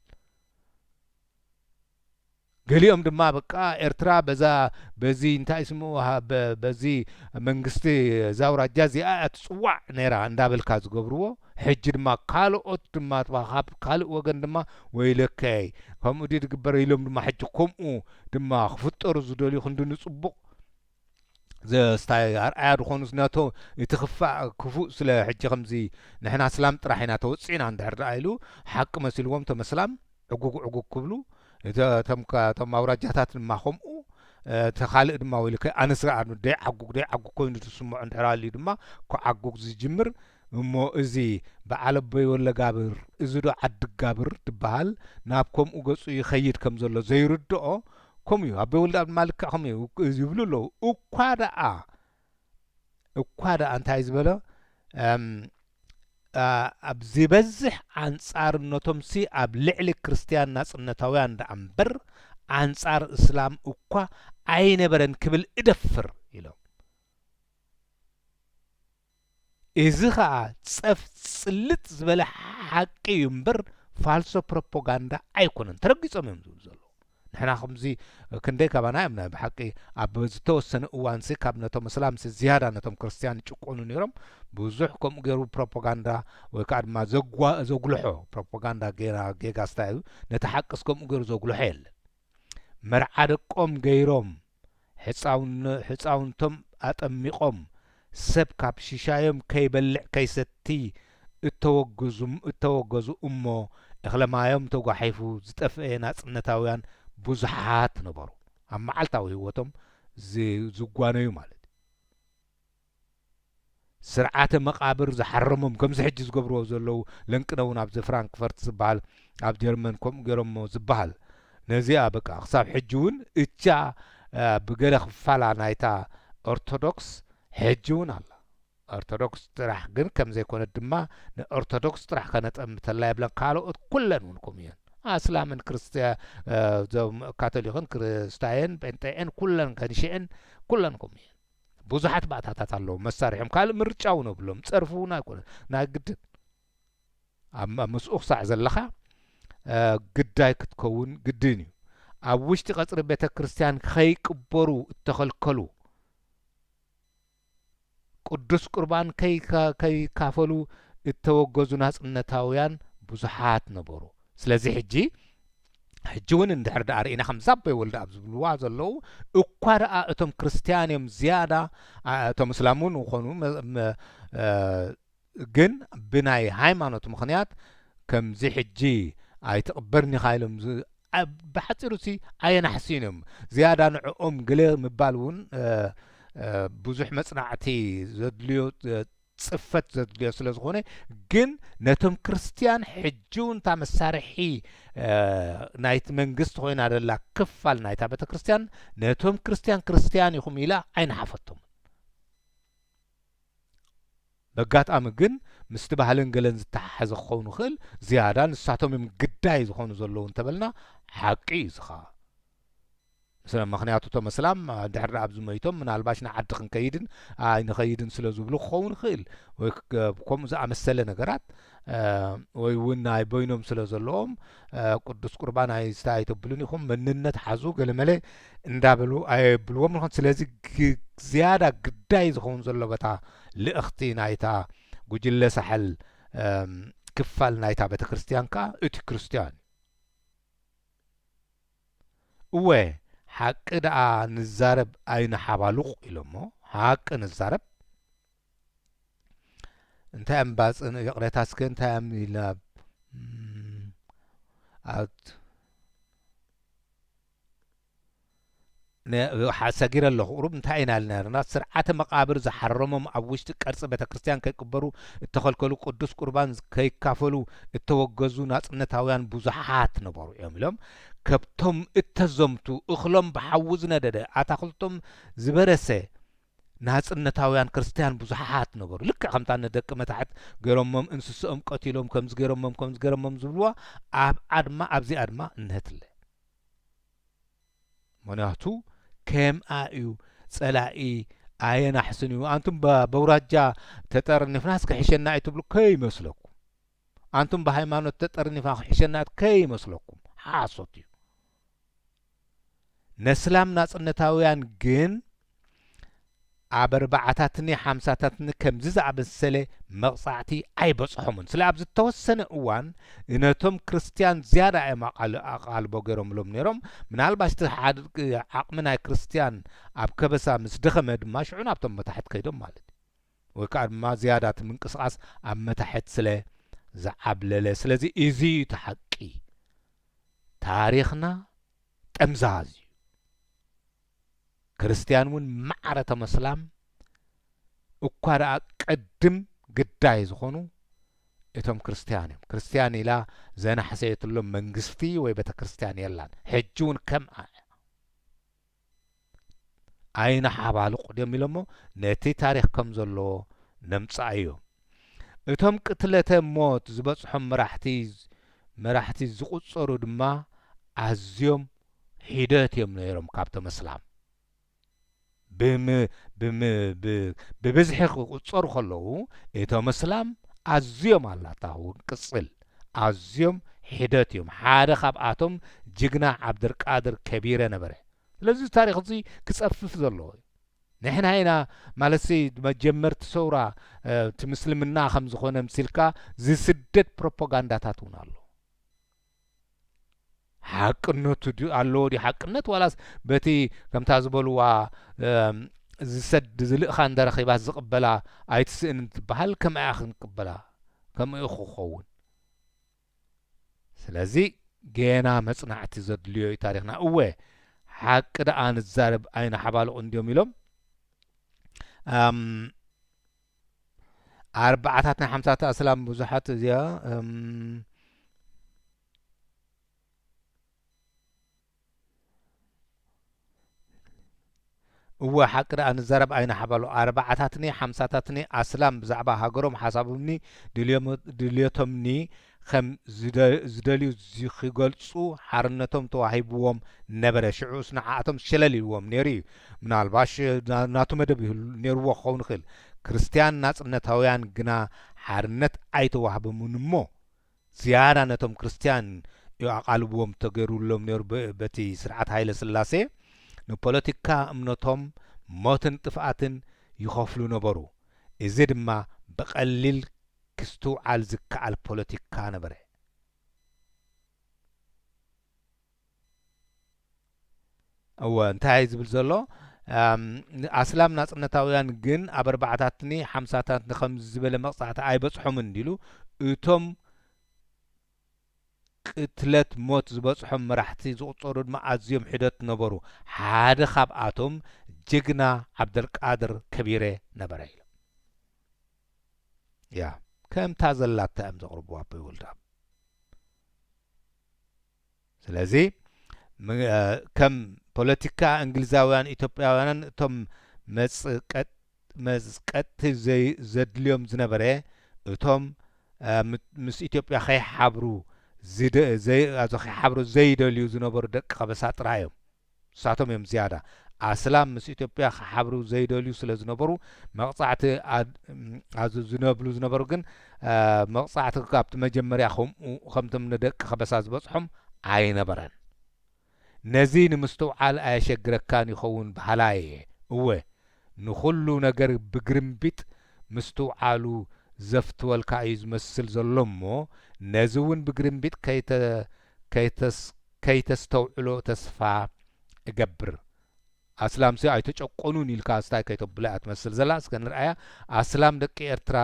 ገሊኦም ድማ በቃ ኤርትራ በዚ እንታይ ስሙ በዚ መንግስቲ ዛውራጃ እዚኣ እትጽዋዕ ነይራ እንዳበልካ ዝገብርዎ ሕጂ ድማ ካልኦት ድማ ካብ ካልእ ወገን ድማ ወይለከይ ከምኡ ዲ ዝግበር ኢሎም ድማ ሕጂ ከምኡ ድማ ክፍጠሩ ዝደልዩ ክንዲ ንጽቡቕ ዘስታይ ኣርኣያ ድኾኑስ ናቶ እቲ ክፉእ ስለ ሕጂ ከምዚ ንሕና እስላም ጥራሕ ኢና ተወፂና እንድሕር ደኣ ኢሉ ሓቂ መሲልዎም ቶም እስላም ዕጉግ ክብሉ እቶም ኣውራጃታት ድማ ከምኡ ተኻልእ ድማ ወይልከ ኣነስራ ደይ ዓጉግ ኮይኑ ትስምዖ እንድሕር ኣልዩ ድማ ዓጉግ ዝጅምር እሞ እዚ በዓል ኣቦይ ወለጋብር እዚ ዶ ዓዲ ጋብር ትበሃል ናብ ከምኡ ገጹ ይኸይድ ከም ዘሎ ዘይርድኦ ከምኡ እዩ ኣቦይ ወልዳ ድማ ልክዕ ከምኡ ይብሉ ኣለዉ እኳ ደኣ እንታይ ዝበለ ኣብ ዝበዝሕ አንጻርነቶምሲ ኣብ ልዕሊ ክርስቲያን ናጽነታውያን ደኣምበር አንጻር እስላም እኳ ኣይነበረን ክብል እደፍር ኢሎም እዚ ከዓ ጸፍ ጽልጥ ዝበለ ሓቂ እዩ እምበር ፋልሶ ፕሮፓጋንዳ ኣይኮነን ተረጊጾም እዮም ዝብሉ ዘለዉ ንሕና ከምዚ ክንደይ ካባና እዮም ናይ ብሓቂ ኣብ ዝተወሰነ እዋንሲ ካብ ነቶም እስላምሲ ዝያዳ ነቶም ክርስቲያን ይጭቆኑ ነይሮም ብዙሕ ከምኡ ገይሩ ፕሮፓጋንዳ ወይ ከዓ ድማ ዘጉልሖ ፕሮፓጋንዳ ጌጋ ስታይ እዩ ነቲ ሓቅስ ከምኡ ገይሩ ዘጉልሖ የለን መርዓ ደቆም ገይሮም ህፃውንቶም ኣጠሚቆም ሰብ ካብ ሽሻዮም ከይበልዕ ከይሰቲ እተወገዙ እሞ እኽለማዮም ተጓሒፉ ዝጠፍአ ናጽነታውያን ብዙሓት ነበሩ ኣብ መዓልታዊ ህይወቶም ዝጓነዩ ማለት ስርዓተ መቃብር ዝሓረሞም ከምዚ ሕጂ ዝገብርዎ ዘለዉ ለንቅነውን ኣብዚ ፍራንክፈርት ዝበሃል ኣብ ጀርመን ከምኡ ገይሮሞ ዝበሃል ነዚኣ በቃ ክሳብ ሕጂ እውን እቻ ብገለ ክፋላ ናይታ ኦርቶዶክስ ሕጂ እውን ኣላ ኦርቶዶክስ ጥራሕ ግን ከም ዘይኮነ ድማ ንኦርቶዶክስ ጥራሕ ከነጠምተላ የብለን ካልኦት ኩለን እውን ከምኡ እየን እስላምን ክርስቲያን ካቶሊክን ክርስታየን ጴንጤን ኩለን ከንሽአን ኩለን ከምኡ እየን ብዙሓት ባእታታት ኣለዉ መሳርሖም ካልእ ምርጫው ነብሎም ፀርፉና ይኮነ ናይ ግድን ኣብ ምስኡ ክሳዕ ዘለኻ ግዳይ ክትከውን ግድን እዩ ኣብ ውሽጢ ቀጽሪ ቤተ ክርስቲያን ከይቅበሩ እተኸልከሉ ቅዱስ ቁርባን ከይካፈሉ እተወገዙ ናጽነታውያን ብዙሓት ነበሩ ስለዚ ሕጂ እውን እንድሕር ዳ ርኢና ከምዛበይ ወልዲ ኣብ ዝብልዋ ዘለዉ እኳ ደኣ እቶም ክርስቲያን እዮም ዝያዳ እቶም እስላሙን ዝኾኑ ግን ብናይ ሃይማኖት ምኽንያት ከምዚ ሕጂ ኣይትቕበርኒ ኢሎም ብሓፂሩ ሲ ኣየናሕሲን እዮም ዝያዳ ንዕኦም ገለ ምባል እውን ብዙሕ መጽናዕቲ ዘድልዮ ጽፈት ዘድልዮ ስለ ዝኾነ ግን ነቶም ክርስቲያን ሕጂ እውን እታ መሳርሒ ናይቲ መንግስቲ ኮይና ደላ ክፋል ናይታ ቤተ ክርስቲያን ነቶም ክርስቲያን ኢኹም ኢላ ኣይነሓፈቶም በጋጣሚ ግን ምስቲ ባህልን ገለን ዝተሓሓዘ ክኸውን ይኽእል ዝያዳ ንሳቶም እዮም ግዳይ ዝኾኑ ዘለዉ እንተበልና ሓቂ እዩ ዝኻ ስለ ምክንያቱ እቶም እስላም ድሕሪ ኣብ ዝመይቶም ምናልባሽ ንዓዲ ክንከይድን ኣይንኸይድን ስለ ዝብሉ ክኸውን ይኽእል ወይ ከምኡ ዝኣመሰለ ነገራት ወይ እውን ናይ በይኖም ስለ ዘለዎም ቅዱስ ቁርባን ኣይተብሉን ኢኹም መንነት ሓዙ ገለመለ እንዳበሉ ኣየብልዎም ምዃን ስለዚ ዝያዳ ግዳይ ዝኸውን ዘሎ በታ ልእኽቲ ናይታ ጉጅለ ሳሕል ክፋል ናይታ ቤተ ክርስቲያን ከዓ እቲ ክርስቲያን እወ ሓቂ ደኣ ንዛረብ ኣይነሓባሉቕ ኢሎሞ ሓቂ ንዛረብ እንታይ እምባፅን የቕሬታስከ እንታይ እም ኢልና ሰጊረ ኣለኹ ቁሩብ እንታይ ኢና ኢልና ነርና ስርዓተ መቃብር ዝሓረሞም ኣብ ውሽጢ ቅርፂ ቤተ ክርስቲያን ከይቅበሩ እተኸልከሉ ቅዱስ ቁርባን ከይካፈሉ እተወገዙ ናጽነታውያን ብዙሓት ነበሩ እዮም ኢሎም ከብቶም እተዘምቱ እኽሎም ብሓዊ ዝነደደ ኣታኽልቶም ዝበረሰ ናጽነታውያን ክርስቲያን ብዙሓት ነበሩ ልክዕ ከምታ ንደቂ መታሕት ገይሮሞም እንስስኦም ቀቲሎም ከምዚ ገይሮሞም ዝብልዋ ኣብዚኣ ድማ እንህትለ ምክንያቱ ከምኣ እዩ ጸላኢ ኣየናሕስን እዩ አንቱም በውራጃ ተጠርኒፍናስ ክሕሸና እዩ ትብሉ ከይመስለኩም አንቱም ብሃይማኖት ተጠርኒፍና ክሕሸና ከይመስለኩም ሓሶት እዩ ነስላም ናጽነታውያን ግን ኣብ 4ታትኒ 50ታትኒ ከምዚ ዝኣመሰለ መቕጻዕቲ ኣይበጽሖምን ስለ ኣብ ዝተወሰነ እዋን ነቶም ክርስቲያን ዝያዳ እዮም ኣቓልቦ ገይሮምሎም ነይሮም ምናልባሽ ዓቕሚ ናይ ክርስቲያን ኣብ ከበሳ ምስ ደኸመ ድማ ሽዑ ናብቶም መታሕት ከይዶም ማለት እዩ ወይ ከዓ ድማ ዝያዳ እቲ ምንቅስቓስ ኣብ መታሕት ስለ ዝዓብለለ ስለዚ እዚ እዩ ተሓቂ ታሪኽና ጠምዛዝ እዩ ክርስቲያን እውን ማዕረተ መስላም እኳ ደኣ ቀድም ግዳይ ዝኾኑ እቶም ክርስቲያን እዮም ክርስቲያን ኢላ ዘናሕሰየትሎም መንግስቲ ወይ ቤተ ክርስቲያን የላን ሕጂ እውን ከምኣ ኣይነሓባሉቕ ድዮም ኢሎሞ ነቲ ታሪክ ከም ዘለዎ ነምፃእ እዮም እቶም ቅትለተ ሞት ዝበፅሖም መራሕቲ ዝቁፀሩ ድማ ኣዝዮም ሒደት እዮም ነይሮም ካብቶም እስላም ብብዝሒ ክቁፀሩ ከለዉ እቶም እስላም ኣዝዮም ኣላታሁ ቅፅል ኣዝዮም ሒደት እዮም ሓደ ካብኣቶም ጅግና ዓብድልቃድር ከቢረ ነበረ ስለዚ ታሪክ እዚ ክጸፍፍ ዘለዎ ንሕና ኢና ማለት መጀመርቲ ሰውራ እቲ ምስልምና ከም ዝኾነ ምሲልካ ዝስደድ ፕሮፓጋንዳታት እውን ኣሎ ሓቅነቱ ኣለዎ ዲ ሓቅነት ዋላስ በቲ ከምታ ዝበልዋ ዝሰድ ዝልእኻ እንደረኺባ ዝቕበላ ኣይትስእን እንትበሃል ከመይ ክንቅበላ ከመይ ክኸውን ስለዚ ገና መጽናዕቲ ዘድልዮ እዩ ታሪኽና እወ ሓቂ ደኣ ንዛረብ ኣይነ ሓባልቑ እንዲዮም ኢሎም ኣርባዕታት ናይ ሓምሳተ ኣስላም ብዙሓት እዚኣ እወ ሓቂ ደኣ ንዛረብ ኣይነ ሓባልቑ ኣርባዕታትኒ ሓምሳታትኒ ኣስላም ብዛዕባ ሃገሮም ሓሳቦምኒ ድልዮቶምኒ ከም ዝደልዩ ክገልጹ ሓርነቶም ተዋሂብዎም ነበረ ሽዑስ ንዓኣቶም ሸለል ኢልዎም ነይሩ እዩ ምናልባሽ ናቱ መደብ ነይርዎ ክኸውን ይኽእል ክርስቲያን ናጽነታውያን ግና ሓርነት ኣይተዋህቦምን እሞ ዝያዳ ነቶም ክርስቲያን ኣቓልብዎም ተገይሩሎም ነይሩ በቲ ስርዓት ሃይለ ስላሴ ንፖለቲካ እምነቶም ሞትን ጥፍኣትን ይኸፍሉ ነበሩ እዚ ድማ ብቐሊል ክስትውዓል ዝከኣል ፖለቲካ ነበረ እወ እንታይ ዝብል ዘሎ ኣስላም ናጽነታውያን ግን ኣብ ኣርባዕታትኒ ሓምሳታትኒ ከም ዝበለ መቕጻዕቲ ኣይበጽሖምን እንዲሉ እቶም ቅትለት ሞት ዝበጽሖም መራሕቲ ዝቝጸሩ ድማ ኣዝዮም ሕደት ነበሩ ሓደ ካብኣቶም ጅግና ዓብደልቃድር ከቢረ ነበረ ኢሎ ያ ከምታ ዘላታ እዮም ዘቕርብዋ ኣቦይ ወልዳ ስለዚ ከም ፖለቲካ እንግሊዛውያን ኢትዮጵያውያንን እቶም መጽቀጥቲ ዘድልዮም ዝነበረ እቶም ምስ ኢትዮጵያ ከይሓብሩ ከይሓብሩ ዘይደልዩ ዝነበሩ ደቂ ኸበሳ ጥራሕ እዮም ንሳቶም እዮም ዝያዳ ኣስላም ምስ ኢትዮጵያ ክሓብሩ ዘይደልዩ ስለ ዝነበሩ መቕጻዕቲ ዝነብሉ ዝነበሩ ግን መቕጻዕቲ ካብቲ መጀመርያ ከምቶም ንደቂ ኸበሳ ዝበጽሖም ኣይነበረን ነዚ ንምስትውዓል ኣየሸግረካን ይኸውን ባህላ እየ እወ ንኹሉ ነገር ብግርምቢጥ ምስትውዓሉ ዘፍትወልካ እዩ ዝመስል ዘሎ እሞ ነዚ እውን ብግርምቢጥ ከይተስተውዕሎ ተስፋ እገብር ኣስላም ሲ ኣይተጨቆኑን ኢልካ ስታይ ከይተብላ እትመስል ዘላ እስከ ንርአያ ኣስላም ደቂ ኤርትራ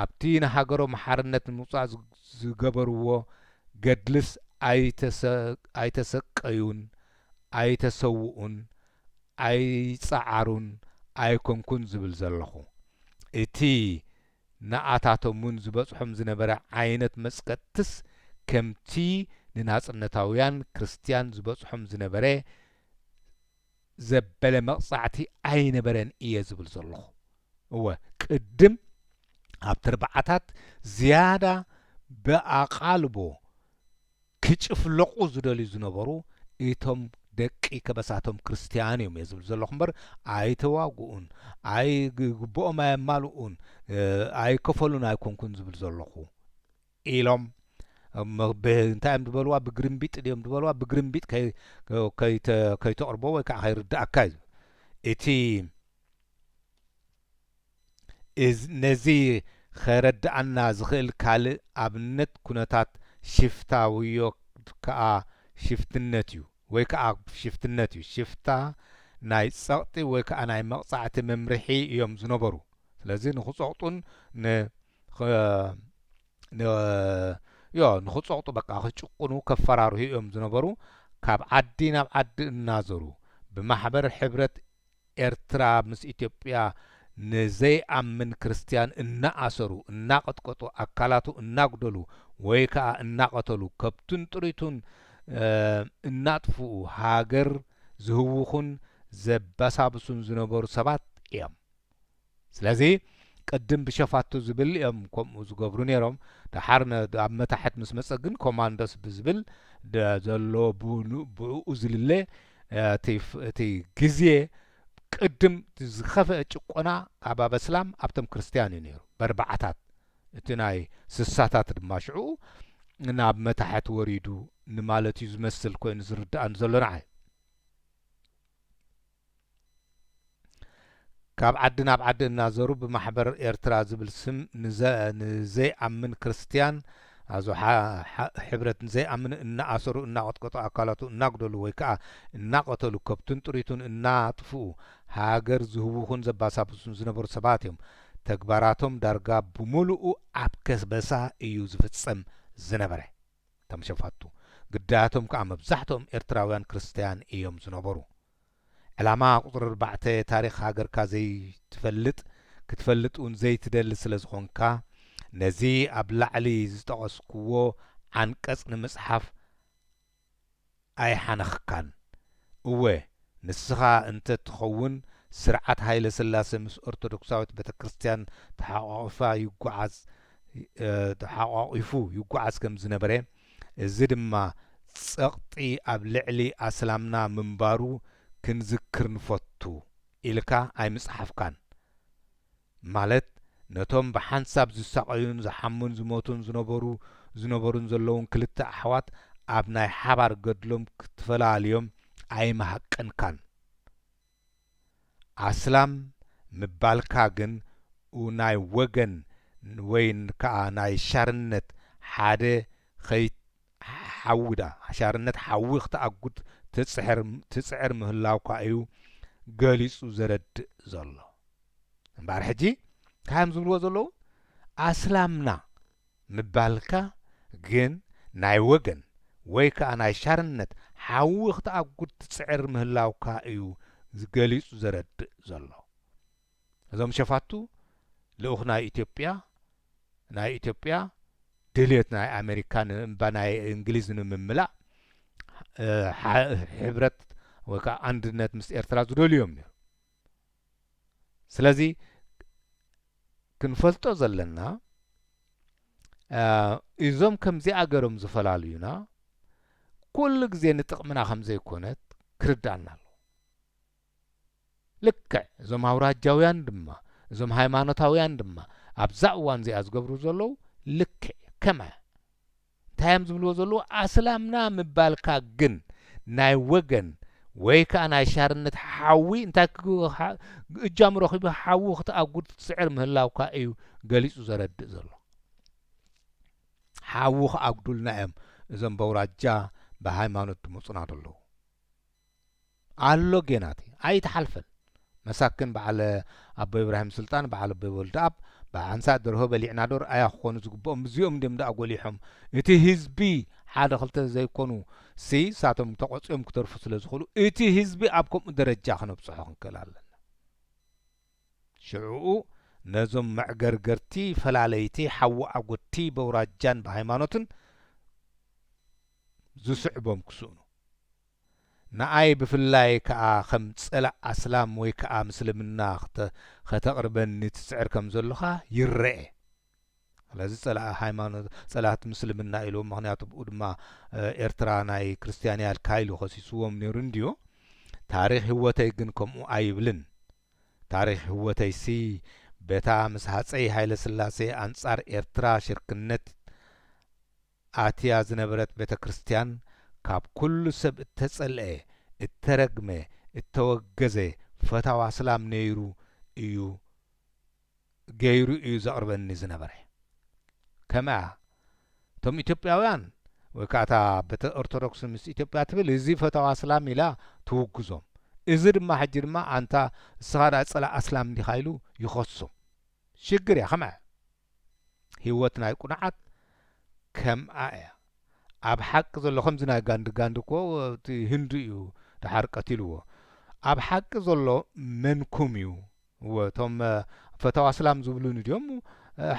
ኣብቲ ንሃገሮም ሓርነት ንምውፃእ ዝገበርዎ ገድልስ ኣይተሰቀዩን ኣይተሰውኡን ኣይጸዓሩን ኣይኮንኩን ዝብል ዘለኹ እቲ ንኣታቶምን ዝበጽሖም ዝነበረ ዓይነት መስቀትስ ከምቲ ንናጽነታውያን ክርስቲያን ዝበጽሖም ዝነበረ ዘበለ መቕጻዕቲ ኣይነበረን እየ ዝብል ዘለኹ እወ ቅድም ኣብ ትርባዓታት ዝያዳ ብኣቓልቦ ክጭፍለቑ ዝደልዩ ዝነበሩ እቶም ደቂ ከበሳቶም ክርስቲያን እዮም እየ ዝብል ዘለኹ እምበር ኣይተዋግኡን ግብኦም ኣየማልኡን ኣይከፈሉን ኣይኮንኩን ዝብል ዘለኹ ኢሎም እንታይ እዮም ድበልዋ ብግርምቢጥ ድዮም ድበልዋ ብግርምቢጥ ከይተቕርቦ ወይ ከዓ ከይርዳእካ እዩ እቲ ነዚ ከረዳእና ዝኽእል ካልእ ኣብነት ኩነታት ሽፍታውዮ ከዓ ሽፍትነት እዩ ወይ ከዓ ሽፍትነት እዩ ሽፍታ ናይ ጸቕጢ ወይ ከዓ ናይ መቕጻዕቲ መምርሒ እዮም ዝነበሩ ስለዚ ንኽጸቕጡን ንኽጸቕጡ በቃ ክጭቁኑ ከፈራርሁ እዮም ዝነበሩ ካብ ዓዲ ናብ ዓዲ እናዘሩ ብማሕበር ሕብረት ኤርትራ ምስ ኢትዮጵያ ንዘይኣምን ክርስቲያን እናኣሰሩ እናቐጥቀጡ ኣካላቱ እናጉደሉ ወይ ከዓ እናቐተሉ ከብቱን ጥሪቱን እናጥፍኡ ሃገር ዝህውኹን ዘባሳብሱን ዝነበሩ ሰባት እዮም ስለዚ ቅድም ብሸፋቱ ዝብል እዮም ከምኡ ዝገብሩ ነይሮም ድሓር ኣብ መታሕት ምስ መጸ ግን ኮማንዶስ ብዝብል ዘሎ ብኡ ዝልለ እቲ ግዜ ቅድም ዝኸፍአ ጭቆና ኣብ ኣበስላም ኣብቶም ክርስቲያን እዩ ነይሩ በርባዓታት እቲ ናይ ስሳታት ድማ ሽዑ ናብ መታሕት ወሪዱ ንማለት እዩ ዝመስል ኮይኑ ዝርዳእን ዘሎ ንዓይ ካብ ዓዲ ናብ ዓዲ እናዘሩ ብማሕበር ኤርትራ ዝብል ስም ንዘይኣምን ክርስቲያን አዞ ሕብረት ዘይኣምን እናኣሰሩ እናቆጥቆጡ ኣካላቱ እናጉደሉ ወይ ከዓ እናቆተሉ ከብቱን ጥሪቱን እናጥፍኡ ሃገር ዝህቡኹን ዘባሳብሱን ዝነበሩ ሰባት እዮም ተግባራቶም ዳርጋ ብምሉኡ ኣብ ከስበሳ እዩ ዝፍጸም ዝነበረ ተምሸፋቱ ግዳያቶም ከዓ መብዛሕትኦም ኤርትራውያን ክርስቲያን እዮም ዝነበሩ ዕላማ ቁጥሪ 4 ታሪክ ሃገርካ ዘይትፈልጥ ክትፈልጥ እውን ዘይትደሊ ስለ ዝኾንካ ነዚ ኣብ ላዕሊ ዝጠቐስክዎ ዓንቀጽ ንምጽሓፍ ኣይሓነኽካን እወ ንስኻ እንተ ትኸውን ስርዓት ሃይለ ስላሴ ምስ ኦርቶዶክሳዊት ቤተ ክርስቲያን ተሓቋቒፉ ይጓዓዝ ከም ዝነበረ እዚ ድማ ጸቕጢ ኣብ ልዕሊ ኣስላምና ምንባሩ ክንዝክር ንፈቱ ኢልካ ኣይምጽሓፍካን ማለት ነቶም ብሓንሳብ ዝሳቀዩን ዝሓሙን ዝሞቱን ዝነበሩን ዘለውን ክልተ ኣሕዋት ኣብ ናይ ሓባር ገድሎም ክትፈላልዮም ኣይመሃቅንካን ኣስላም ምባልካ ግን ናይ ወገን ወይ ከዓ ናይ ሻርነት ሓደ ሓውዳ ሻርነት ሓዊ ክትኣጉድ ትጽዕር ምህላውካ እዩ ገሊጹ ዘረድእ ዘሎ እምበር ሕጂ ካም ዝብልዎ ዘለዉ ኣስላምና ምባልካ ግን ናይ ወገን ወይ ከዓ ናይ ሻርነት ሓዊ ክትኣጉድ ትጽዕር ምህላውካ እዩ ገሊጹ ዘረድእ ዘሎ እዞም ሸፋቱ ልኡኽ ናይ ኢትዮጵያ ድልየት ናይ ኣሜሪካን እምባ ናይ እንግሊዝ ንምምላእ ሕብረት ወይ ከዓ አንድነት ምስ ኤርትራ ዝደልዮም ነይሩ ስለዚ ክንፈልጦ ዘለና እዞም ከምዚ ኣገሮም ዝፈላልዩና ኩሉ ግዜ ንጥቕምና ከም ዘይኮነት ክርዳእና ኣሎ ልክዕ እዞም ኣውራጃውያን ድማ እዞም ሃይማኖታውያን ድማ ኣብዛ እዋን እዚኣ ዝገብሩ ዘለዉ ልክዕ ከመ እንታይም ዝብልዎ ዘለዉ ኣስላምና ምባልካ ግን ናይ ወገን ወይ ከዓ ናይ ሻርነት ሓዊ እንታይ እጃም ረኺቡ ሓዊ ክትኣጉድ ትስዕር ምህላውካ እዩ ገሊጹ ዘረድእ ዘሎ ሓዊ ክኣጉዱልና እዮም እዞም በውራጃ ብሃይማኖት ድመፁና ደለዉ ኣሎ ጌናቲ ኣይተሓልፈን መሳክን በዓል ኣቦ ኢብራሂም ስልጣን በዓል ኣቦ ወልደ ኣብ ብሓንሳእ ደርሆ በሊዕና ዶር ኣያ ክኾኑ ዝግብኦም እዚኦም ድም ዳ ጎሊሖም እቲ ህዝቢ ሓደ ክልተ ዘይኮኑ ሳቶም ተቆፂኦም ክተርፉ ስለ ዝኽእሉ እቲ ህዝቢ ኣብ ከምኡ ደረጃ ክነብፅሖ ክንክእል ኣለና ሽዑኡ ነዞም መዕገርገርቲ ፈላለይቲ ሓዊ ኣጎቲ በውራጃን ብሃይማኖትን ዝስዕቦም ክስእኑ ንኣይ ብፍላይ ከዓ ከም ጸላእ ኣስላም ወይ ከዓ ምስልምና ከተቕርበኒ ትስዕር ከም ዘለኻ ይርአ ስለዚ ጸላእ ሃይማኖት ጸላእት ምስልምና ኢሎም ምክንያቱ ብኡ ድማ ኤርትራ ናይ ክርስቲያንያ ካይሉ ኸሲስዎም ነይሩ እንድዮ ታሪክ ህወተይ ግን ከምኡ ኣይብልን ታሪክ ህወተይሲ በታ ምስ ሃፀይ ሃይለ ስላሴ ኣንጻር ኤርትራ ሽርክነት ኣትያ ዝነበረት ቤተ ክርስቲያን ካብ ኩሉ ሰብ እተጸልአ እተረግመ እተወገዘ ፈታዋ እስላም ነይሩ እዩ ገይሩ እዩ ዘቕርበኒ ዝነበረ ከመያ እቶም ኢትዮጵያውያን ወይ ከዓ እታ ቤተ ኦርቶዶክስ ምስ ኢትዮጵያ ትብል እዚ ፈታዋ እስላም ኢላ ትውግዞም እዚ ድማ ሕጂ ድማ ኣንታ እስኻ ጸላእ እስላም እንዲኻ ኢሉ ይኸሶም ሽግር እያ ከመያ ህይወት ናይ ቁንዓት ከምኣ እያ ኣብ ሓቂ ዘሎ ከምዚ ናይ ጋንዲ እኮ እቲ ህንዲ እዩ ድሓር ቀቲልዎ ኣብ ሓቂ ዘሎ መንኩም እዩ እቶም ፈታዋ እስላም ዝብሉን ድዮም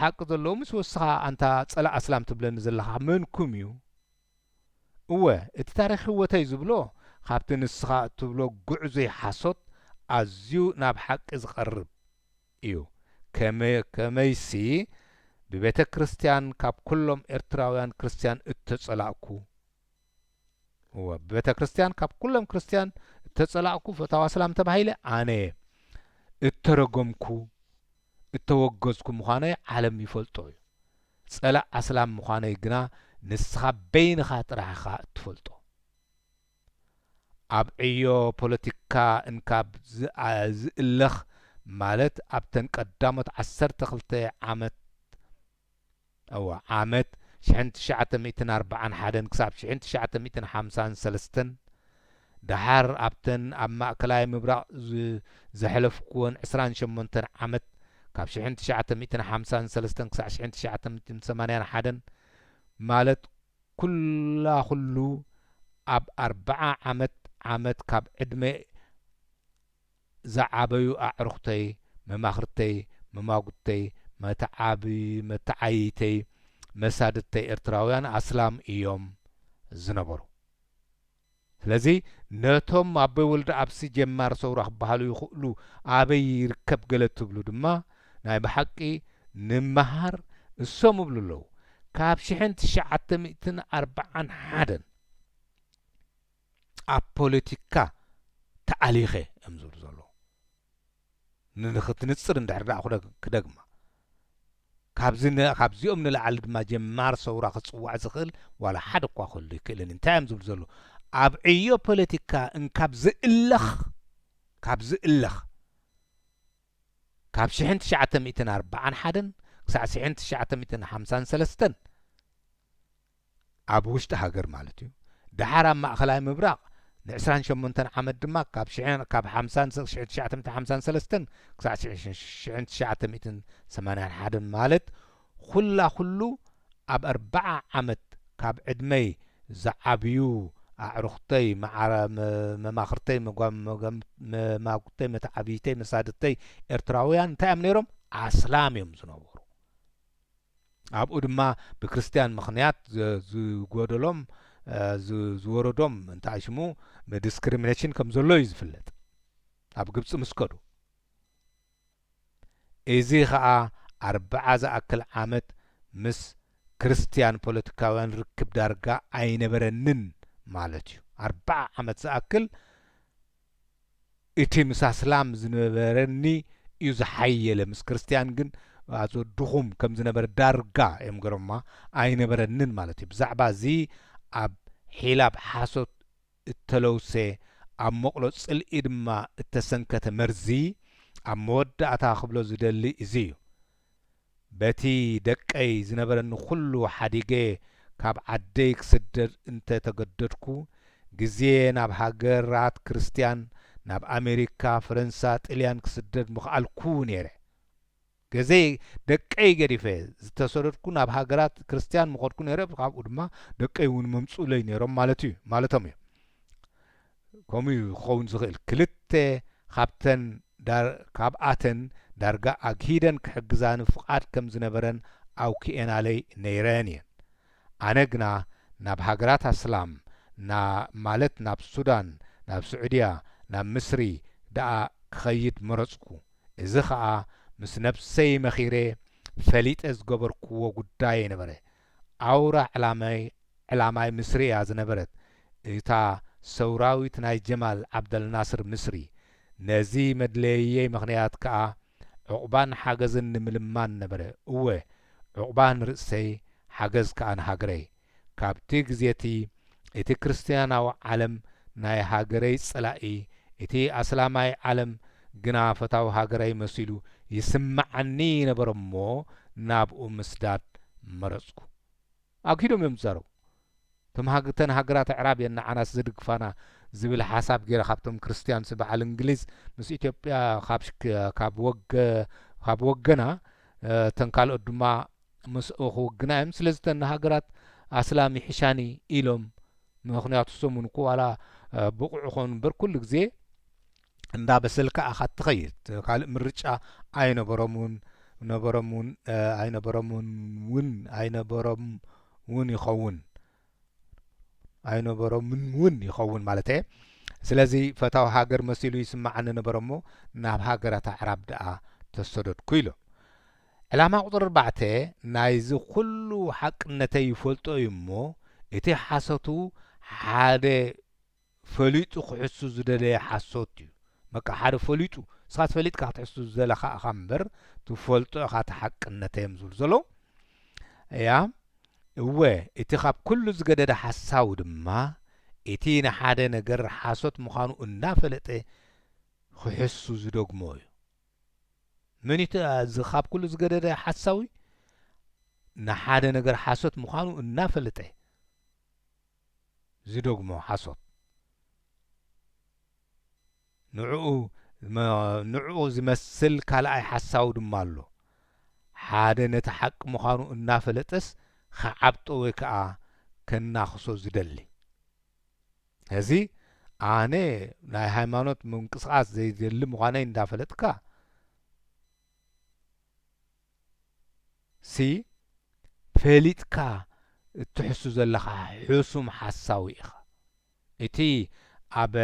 ሓቂ ዘለዎ ምስ ወስኻ ኣንታ ጸላእ እስላም ትብለኒ ዘለኻ መንኩም እዩ እወ እቲ ታሪክ ህወተይ ዝብሎ ካብቲ ንስኻ እትብሎ ጉዕዞይ ሓሶት ኣዝዩ ናብ ሓቂ ዝቐርብ እዩ ከመይሲ ብቤተ ክርስቲያን ካብ ኩሎም ኤርትራውያን ክርስቲያን እተጸላእኩ ብቤተ ክርስቲያን ካብ ኩሎም ክርስቲያን እተጸላእኩ ፈታዋ እስላም ተባሂለ ኣነ እተረጎምኩ እተወገዝኩ ምዃነይ ዓለም ይፈልጦ እዩ ጸላእ እስላም ምዃነይ ግና ንስኻ በይንኻ ጥራሕኻ እትፈልጦ ኣብ ዕዮ ፖለቲካ እንካብ ዝእለኽ ማለት ኣብተን ቀዳሞት 12 ዓመት ዓመት 1941 ክሳብ 1953 دحر أبتن أما كلاي مبرق زحلف كون 28 عمت كاب 1953 كساع 1981 مالت كله أب 4 عمت كاب عدمي زعابيو أعرختي مماخرتي مماغتي متعايتي مسادتي إرتراويان أسلام إيوم زنبرو ስለዚህ ነቶም ኣበይ ወልዲ ኣብሲ ጀማር ሰውራ ክበሃሉ ይኽእሉ ኣበይ ይርከብ ገለ ትብሉ ድማ ናይ ብሓቂ ንምሃር እሶም ይብሉ ኣለዉ ካብ 1941 ኣብ ፖለቲካ ተኣሊኸ እዮም ዝብሉ ዘለዉ ንኽትንፅር እንድሕር ዳኣ ክደግማ ካብዚኦም ንላዕሊ ድማ ጀማር ሰውራ ክፅዋዕ ዝኽእል ዋላ ሓደ እኳ ክህሉ ይክእልን እንታይ እዮም ዝብሉ ዘለዉ ኣብ ዕዮ ፖለቲካ እንካብ ዝእለኽ ካብ 1941 ክሳብ 1953 ኣብ ውሽጢ ሃገር ማለት እዩ ድሓር ኣብ ማእኸላይ ምብራቕ ን28 ዓመት ድማ ካብ 1953 ክሳብ 1981 ማለት ኩሉ ኣብ 4 ዓመት ካብ ዕድመይ ዝዓብዩ أعرختي مماخرتي مماغتي متعبيتي مسادتي إرتراويان تايم نيروم أسلاميوم زنورو أبو دما بكريستيان مخنيات زغودلوم زوردوم انتعشمو بديسكريمينيشن كم زلو يزفلت أبو قبص مسكدو إزي خا 4 زأكل عامت مس كريستيان بوليتيكاويان ركب دارجا أينبرنن مالتيو 4 عمت زأكل إتي مسا سلام زنبرني يزحيل مس كريستيان جن أزو دخوم كم زنبر دارجا يمقرما أينبرنن مالتيو بزعبا زي أب حيلاب حاسوت التلوسي أب مقلو سل إدما التسنكة مرزي أب مودة أتاخبلو زدلي إزيو باتي دكاي زنبرن كله حديقي كاب عديك سدر انت تقدركو جزيه ناب هاجرات كريستيان ناب أمريكا فرنسا إليان كسدر مخالكو نيري جزي دكاي قريفة زتسردكو ناب هاجرات كريستيان مخالكو نيري بخاب قدما دكاي ون ممسؤولي نيرم مالتهم كومي خون زغيل كلت خابتن دار كاباتن دارجا أكيدن كحجزان فقاد كم زنبرن أو كيان علي نيرانيا أنجنا ناب هاجرات السلام نا مالت ناب السودان ناب السعودية ناب مصري دا خيد مرزكو إذا خا مس نفسي مخيري فليت إز جبر كوا قداي نبره أورا علامي مصري از نبرت إتا سوراوي تناي جمال عبد الناصر مصري نزي مدليي مغنيات كا عقبان حاجزن ملمان نبره اوه عقبان رأسي حاجز كأن هاجري كابتيك زيتي إتي كريستيانا وعالم ناي هاجري صلائي إتي أسلامي عالم جنا فتاو هاجري مسيلو يسمعني نبرمو نابو مسداد مرزكو أكيدو ممزارو تم هاجتن هاجرات عربي أن عناس زدق فانا زبل حساب غير خابتم كريستيان سبع الإنجليز مس إثيوبيا خابش كاب وجنا تنقال قدما مس أخو جنايم سلزتن هاجرات أسلامي حشاني إلهم مخنيات السمون على بقعهم بركل زي عند بسلك أخذ تغير قال مرجع أين برمون أين برمون يخون أين برمون يخون مالته سلازي فتاو هاجر مسيلو يسمع عن نبرمو ناب هاجرات عرب دقا تسدد كيلو علامة قدر بعته نايز كله حق نتي فلتو يمو إتي حاسوتو حادة فليتو خحسو زدلي حاسوتو مكا حادة فليتو سخات فليت كات حسو زدلي خامبر تفلتو خات حق نتي مزلزلو يا هو إتي خاب كله زجدد حساو دما إتي نحادة نجر حاسوت مخانو النافلتي خحسو زدوغموي من زخاب كل زجدد حساوي ንሓደ ነገር ሓሶት ምዃኑ እናፈለጠ ዝደግሞ ሓሶት ንዕኡ ዝመስል ካልኣይ ሓሳቡ ድማ ኣሎ ሓደ ነቲ ሓቂ ምዃኑ እናፈለጠስ ከዓብጦ ወይ ከዓ ከናኽሶ ዝደሊ እዚ ኣነ ናይ ሃይማኖት ምንቅስቃስ ዘይደሊ ምዃነይ እንዳፈለጥካ ሲ ፈሊጥካ እትሕሱ ዘለኻ ሕሱም ሓሳዊ ኢኻ እቲ ኣብ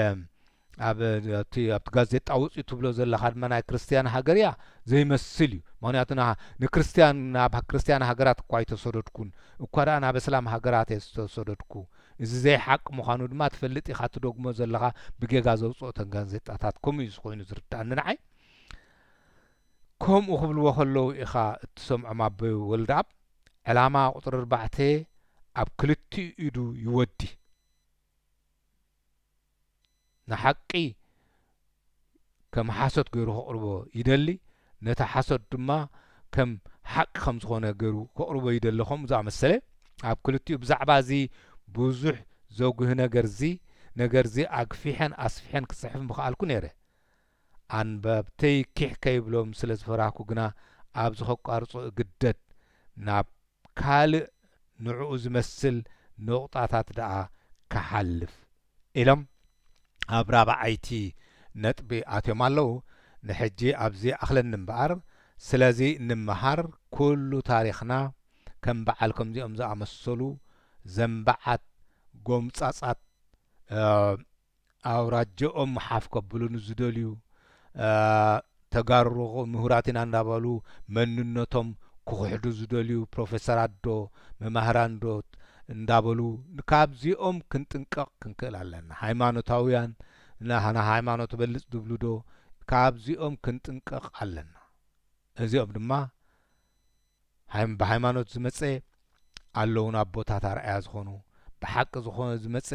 ኣብቲ ጋዜጣ ውፅኢት ትብሎ ዘለኻ ድማ ናይ ክርስቲያን ሃገር እያ ዘይመስል እዩ ምክንያቱ ንክርስቲያን ናብ ክርስቲያን ሃገራት እኳ ኣይተሰደድኩን እኳ ደኣ ናብ እስላም ሃገራት እየ ዝተሰደድኩ እዚ ዘይሓቂ ምዃኑ ድማ ትፈልጥ ኢኻ ትደግሞ ዘለኻ ብጌጋ ዘውፅኦ ተን ጋዜጣታት ከምኡ እዩ ኮይኑ ዝርዳእኒ ንዓይ ከምኡ ክብልዎ ከለዉ ኢኻ እትሰምዖም ኣቦይ ወልደኣብ ዕላማ ቁጥሪ 4 ኣብ ክልቲኡ ኢዱ ይወዲ ንሓቂ ከም ሓሶት ገይሩ ከቕርቦ ይደሊ ነታ ሓሶት ድማ ከም ሓቂ ከም ዝኾነ ገይሩ ከቕርቦ ይደሊ ከምኡ ዝኣመሰለ ኣብ ክልቲኡ ብዛዕባ እዚ ብዙሕ ዘጉህ ነገር ዚ ኣግፊሐን ኣስፊሐን ክፅሕፍ ምኽኣልኩ ነይረ ኣንበብተይ ኪሕ ከይብሎም ስለ ዝፈራህኩ ግና ኣብዚ ከቋርፆ እግደድ ናብ ካልእ ንዕኡ ዝመስል ነቑጣታት ደኣ ክሓልፍ ኢሎም ኣብ ራብዓይቲ ነጥቢ ኣትዮም ኣለዉ ንሕጂ ኣብዚ ኣኽለኒ እምበኣር ስለዚ ንምሃር ኩሉ ታሪኽና ከም በዓል ከምዚኦም ዝኣመሰሉ ዘንበዓት ጎምፃፃት ኣውራጀኦም ሓፍ ከብሉን ዝደልዩ ተጋሩ ምሁራት ኢና እንዳበሉ መንነቶም ክውሕዱ ዝደልዩ ፕሮፌሰራት ዶ መማህራን ዶ እንዳበሉ ካብዚኦም ክንጥንቀቕ ክንክእል ኣለና ሃይማኖታውያን ናህና ሃይማኖት በልፅ ድብሉ ዶ ካብዚኦም ክንጥንቀቕ ኣለና እዚኦም ድማ ብሃይማኖት ዝመፀ ኣለውን ኣቦታት ኣርኣያ ዝኾኑ ብሓቂ ዝኾነ ዝመፀ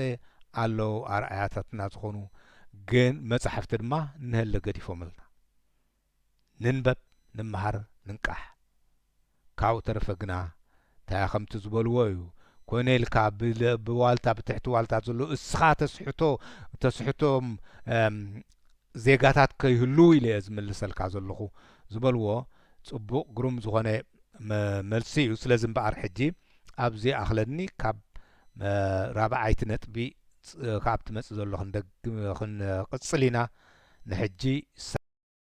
ኣለዉ ኣርኣያታትና ዝኾኑ ግን መፅሓፍቲ ድማ ንህለ ገዲፎምልና ንንበብ ንምሃር ንንቃሕ ካብኡ ተረፈ ግና እንታይ ከምቲ ዝበልዎ እዩ ኮነኢልካ ብዋልታ ብትሕቲ ዋልታ ዘሎ እስኻ ተስሕቶም ዜጋታት ከይህልው ኢለ እየ ዝምልሰልካ ዘለኹ ዝበልዎ ፅቡቕ ግሩም ዝኾነ መልሲ እዩ ስለዚ እምበኣር ሕጂ ኣብዚ ኣኽለኒ ካብ ራብዓይቲ ነጥቢ ካብቲ መፅእ ዘሎ ክንቅፅል ኢና ንሕጂ